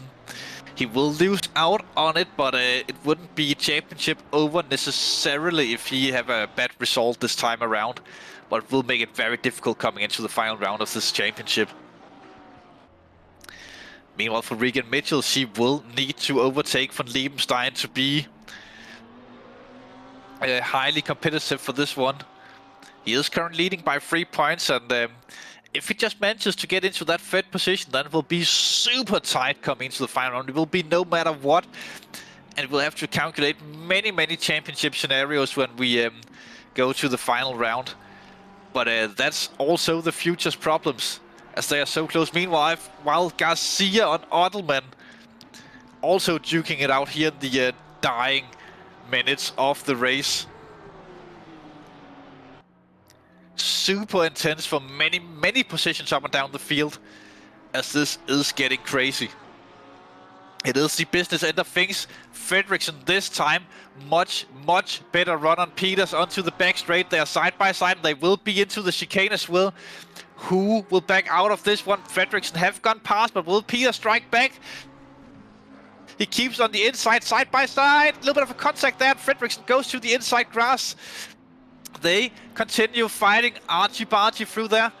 Speaker 3: he will lose out on it, but it wouldn't be championship over necessarily if he have a bad result this time around. But it will make it very difficult coming into the final round of this championship. Meanwhile, for Regan Mitchell, she will need to overtake Van Liebenstein to be highly competitive for this one. He is currently leading by 3 points, and if he just manages to get into that 3rd position, then it will be super tight coming into the final round. It will be no matter what, and we'll have to calculate many championship scenarios when we go to the final round. But that's also the future's problems, as they are so close. Meanwhile, while Garcia on Ottelman also duking it out here in the dying minutes of the race. Super intense for many positions up and down the field, as this is getting crazy. It is the business end of things. Fredriksson this time, much better run on Peters onto the back straight. They are side by side. They will be into the chicane as well. Who will back out of this one? Fredriksson have gone past, but will Peters strike back? He keeps on the inside, side by side. A little bit of a contact there. Fredriksson goes to the inside grass. They continue fighting archie-barchie through there.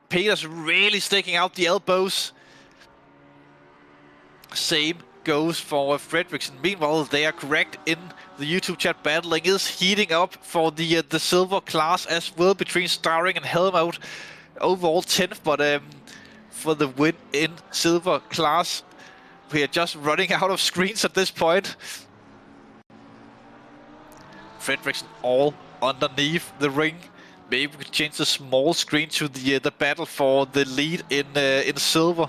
Speaker 3: Peters really sticking out the elbows. Same goes for Fredriksson. Meanwhile, they are correct in the YouTube chat. Battling is heating up for the silver class as well between Starring and Helmut. Overall 10th, but for the win in silver class, we are just running out of screens at this point. Fredriksson all underneath the ring. Maybe we could change the small screen to the battle for the lead in silver,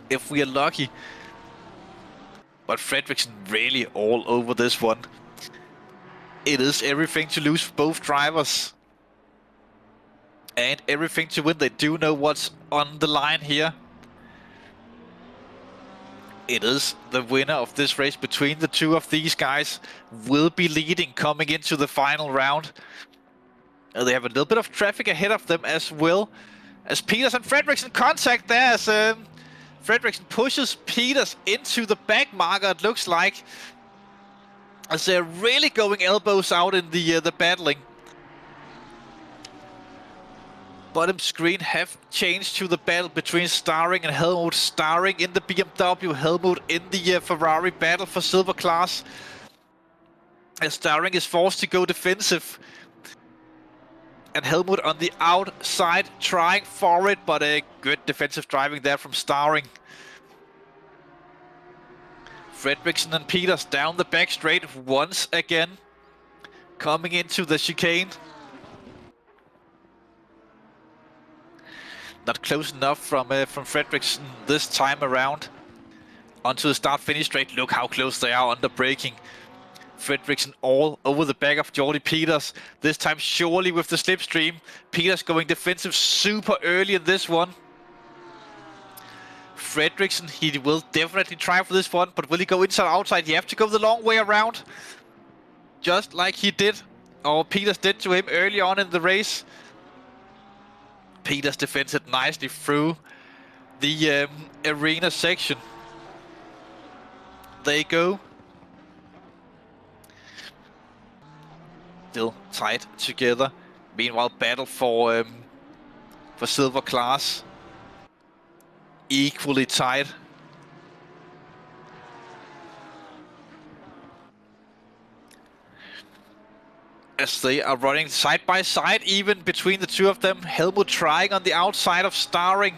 Speaker 3: if we are lucky. But Fredriksson really all over this one. It is everything to lose for both drivers, and everything to win. They do know what's on the line here. It is the winner of this race between the two of these guys will be leading coming into the final round. They have a little bit of traffic ahead of them as well, as Peters and Fredriksson contact there, as Fredriksson pushes Peters into the back marker, it looks like, as they're really going elbows out in the battling. Bottom screen have changed to the battle between Starring and Helmut. Starring in the BMW, Helmut in the Ferrari battle for silver class. As Starring is forced to go defensive. And Helmut on the outside trying for it, but a good defensive driving there from Starring. Fredriksson and Peters down the back straight once again. Coming into the chicane. Not close enough from Fredriksson this time around. Onto the start-finish straight. Look how close they are under braking. Fredriksson all over the back of Jordi Peters. This time surely with the slipstream. Peters going defensive super early in this one. Fredriksson, he will definitely try for this one, but will he go inside or outside? You have to go the long way around. Just like he did, or Peters did to him early on in the race. Peters defends it nicely through the arena section. They go. Still tight together. Meanwhile, battle for silver class. Equally tight. As they are running side by side, even between the two of them. Helmut trying on the outside of Starring.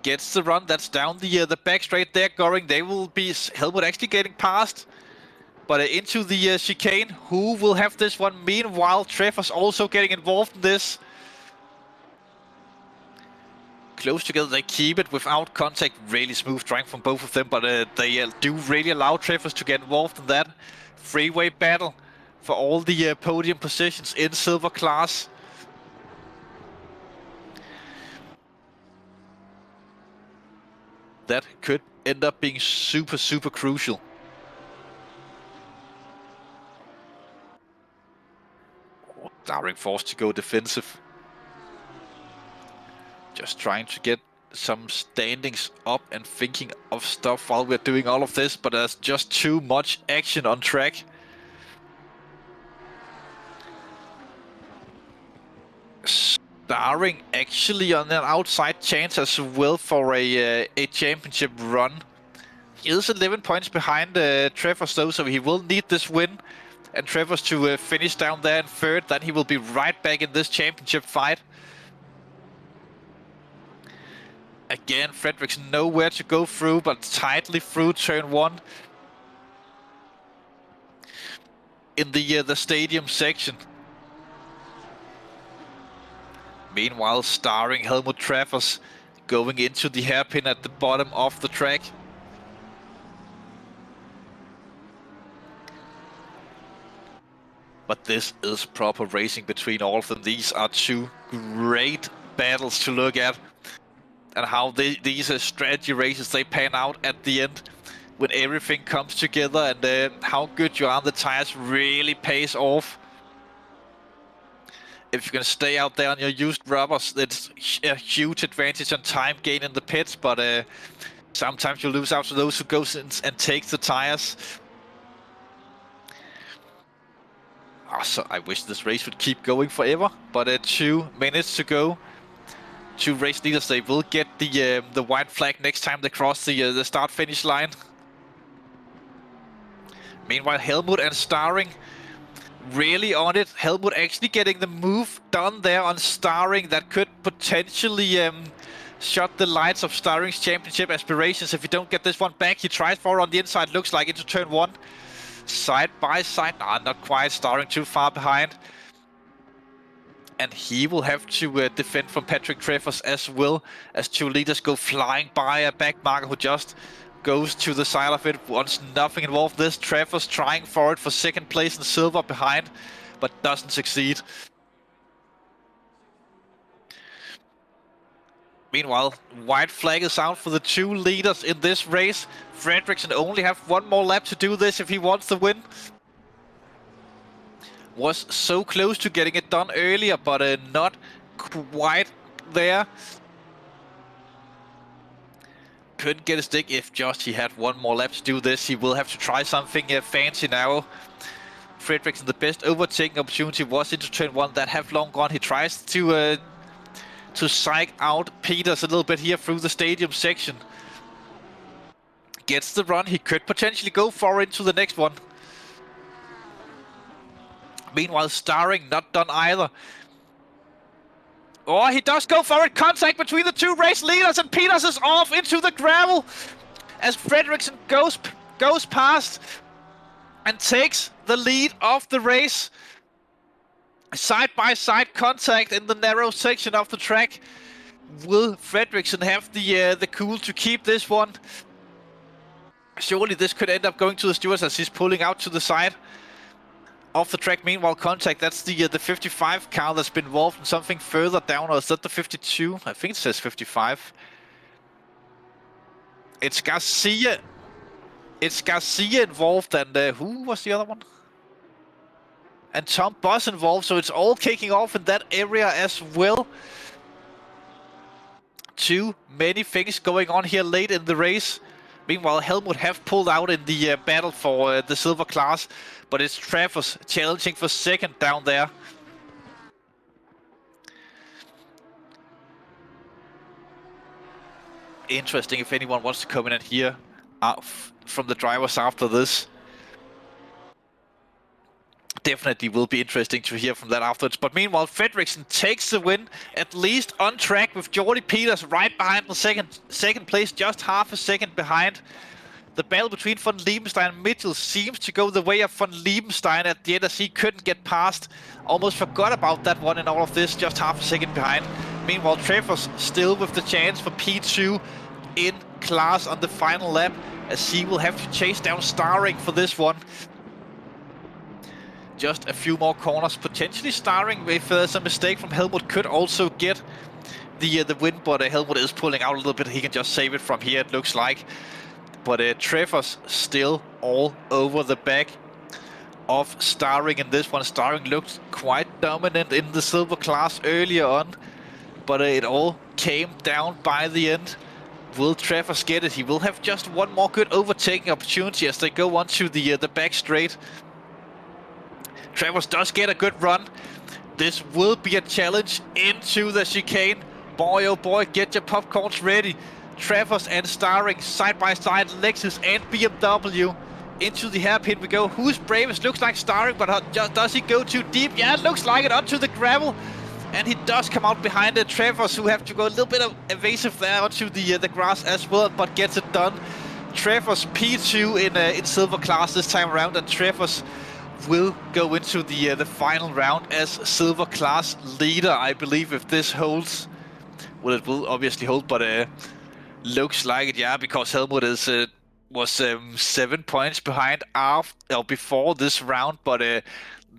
Speaker 3: gets the run. That's down the back straight there. Going, they will be Helmut actually getting past, but into the chicane. Who will have this one? Meanwhile, Trevor's also getting involved in this. Close together, they keep it without contact. Really smooth driving from both of them, but they do really allow Trevor's to get involved in that freeway battle for all the podium positions in silver class. That could end up being super, super crucial. Starring forced to go defensive. Just trying to get some standings up and thinking of stuff while we're doing all of this, but there's just too much action on track. Starring actually on an outside chance as well for a championship run. He is 11 points behind Trevor's though, so he will need this win. And Trevor's to finish down there in third, then he will be right back in this championship fight. Again, Fredriksson nowhere to go through, but tightly through turn 1. In the stadium section. Meanwhile, starring Helmut Travers going into the hairpin at the bottom of the track. But this is proper racing between all of them. These are two great battles to look at. And how these strategy races, they pan out at the end. When everything comes together and how good you are on the tires really pays off. If you can stay out there on your used rubbers, it's a huge advantage on time gain in the pits. But sometimes you lose out to those who goes in and takes the tires. So I wish this race would keep going forever, but 2 minutes to go. 2 race leaders, they will get the white flag next time they cross the start-finish line. Meanwhile, Helmut and Starring really on it. Helmut actually getting the move done there on Starring that could potentially shut the lights of Starring's championship aspirations. If you don't get this one back, he tries for on the inside, looks like into turn 1. Side by side, not quite. Starring too far behind. And he will have to defend from Patrick Treffers as well, as 2 leaders go flying by a back marker who just goes to the side of it. Wants nothing involved. This Treffers trying for it for second place in silver behind, but doesn't succeed. Meanwhile, white flag is out for the 2 leaders in this race. Fredriksson only have 1 more lap to do this if he wants the win. Was so close to getting it done earlier, but not quite there. Couldn't get a stick. If just he had 1 more lap to do this, he will have to try something fancy now. Fredriksson, the best overtaking opportunity was into turn 1. That have long gone. He tries to psych out Peters a little bit here through the stadium section. Gets the run. He could potentially go far into the next one. Meanwhile, Starring not done either. Oh, he does go for it. Contact between the 2 race leaders, and Peters is off into the gravel as Fredriksson goes past and takes the lead of the race. Side-by-side contact in the narrow section of the track. Will Fredriksson have the cool to keep this one? Surely this could end up going to the stewards as he's pulling out to the side off the track. Meanwhile, contact, that's the 55 car that's been involved in something further down, or is that the 52? I think it says 55. It's Garcia. It's Garcia involved, and who was the other one? And Tom Boss involved, so it's all kicking off in that area as well. Too many things going on here late in the race. Meanwhile, Helmut have pulled out in the battle for the silver class, but it's Travers challenging for second down there. Interesting if anyone wants to come in and hear from the drivers after this. definitely will be interesting to hear from that afterwards. But meanwhile, Fredriksson takes the win, at least on track with Jordi Peters right behind the second place, just half a second behind. The battle between Van Liebenstein and Mitchell seems to go the way of Van Liebenstein at the end, as he couldn't get past. Almost forgot about that one in all of this, just half a second behind. Meanwhile, Trevor's still with the chance for P2 in class on the final lap, as he will have to chase down Starring for this one. Just a few more corners, potentially Starring, if there's a mistake from Helmut, could also get the win, but Helmut is pulling out a little bit. He can just save it from here, it looks like. But Trevor's still all over the back of Starring in this one. Starring looked quite dominant in the silver class earlier on, but it all came down by the end. Will Travers get it? He will have just one more good overtaking opportunity as they go onto the back straight. Travers does get a good run. This will be a challenge into the chicane. Boy, oh boy, get your popcorns ready. Travers and Starring side by side, Lexus and BMW. Into the hairpin we go. Who's bravest? Looks like Starring, but does he go too deep? Yeah, it looks like it, onto the gravel. And he does come out behind the Travers, who have to go a little bit of evasive there onto the grass as well, but gets it done. Travers P2 in silver class this time around, and Travers will go into the final round as silver class leader, I believe, if this holds. Well, it will obviously hold, but looks like it, yeah, because Helmut was 7 points behind before this round, but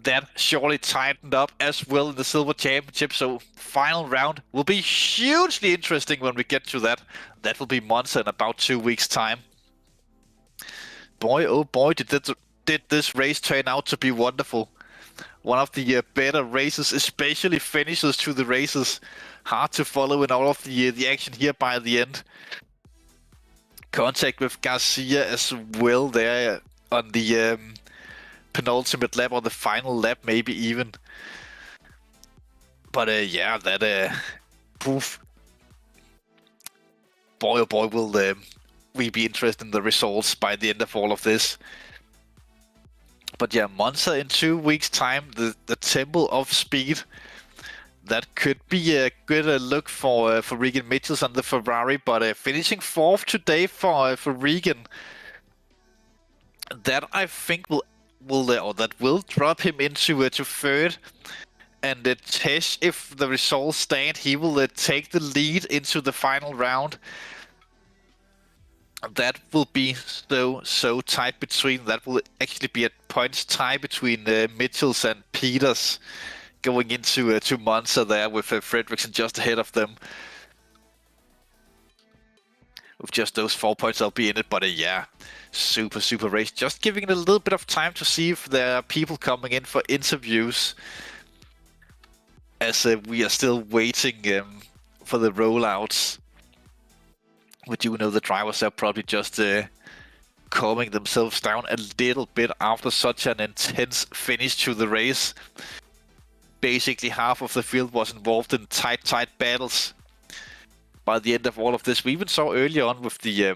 Speaker 3: that surely tightened up as well in the silver championship. So final round will be hugely interesting when we get to that. That will be Monza in about 2 weeks' time. Boy, oh boy, did this race turn out to be wonderful. One of the better races, especially finishes to the races. Hard to follow in all of the action here by the end. Contact with Garcia as well there on the penultimate lap, or the final lap maybe even. But yeah, that poof. Boy oh boy, will we be interested in the results by the end of all of this. But yeah, Monza in 2 weeks' time, the Temple of Speed. That could be a good look for Regan Mitchells on the Ferrari, but finishing 4th today for Regan. That I think will drop him into to 3rd, and Tesh, if the results stand, he will take the lead into the final round. That will be so tight between. That will actually be a points tie between Mitchells and Peters going into to Monza there, with Fredriksson just ahead of them. With just those 4 points, I'll be in it. But yeah, super race. Just giving it a little bit of time to see if there are people coming in for interviews, as we are still waiting for the rollouts. We do know the drivers are probably just calming themselves down a little bit after such an intense finish to the race. Basically half of the field was involved in tight battles by the end of all of this. We even saw early on with the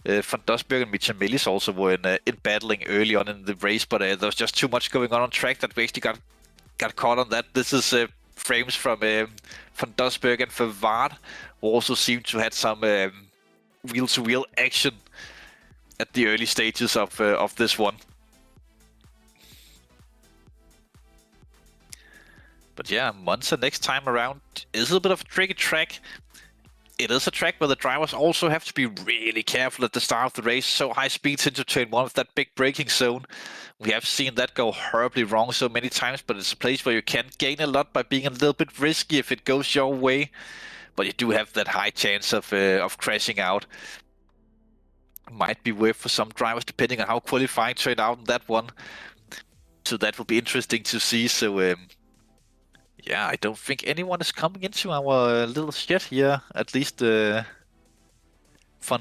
Speaker 3: Van Dosberg and Michamelis also were in battling early on in the race, but there was just too much going on track that we actually got caught on that. This is frames from Van Dosberg and Favard, who also seemed to have some wheel-to-wheel action at the early stages of this one. But yeah, Monza next time around is a bit of a tricky track. It is a track where the drivers also have to be really careful at the start of the race. So high speeds into turn 1 with that big braking zone. We have seen that go horribly wrong so many times, but it's a place where you can gain a lot by being a little bit risky if it goes your way. But you do have that high chance of crashing out. Might be worth for some drivers depending on how qualifying turned out in that one. So that will be interesting to see. So yeah, I don't think anyone is coming into our little shed here, at least for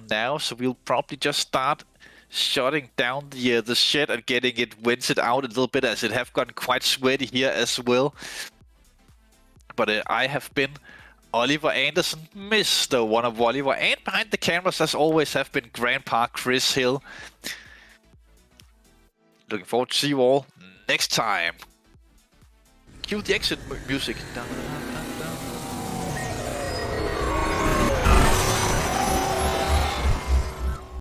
Speaker 3: now. So we'll probably just start shutting down the shed and getting it vented out a little bit, as it have gotten quite sweaty here as well. But I have been Oliver Anderson, Mr. One of Oliver, and behind the cameras as always have been Grandpa Chris Hill. Looking forward to see you all next time. Cue the exit music.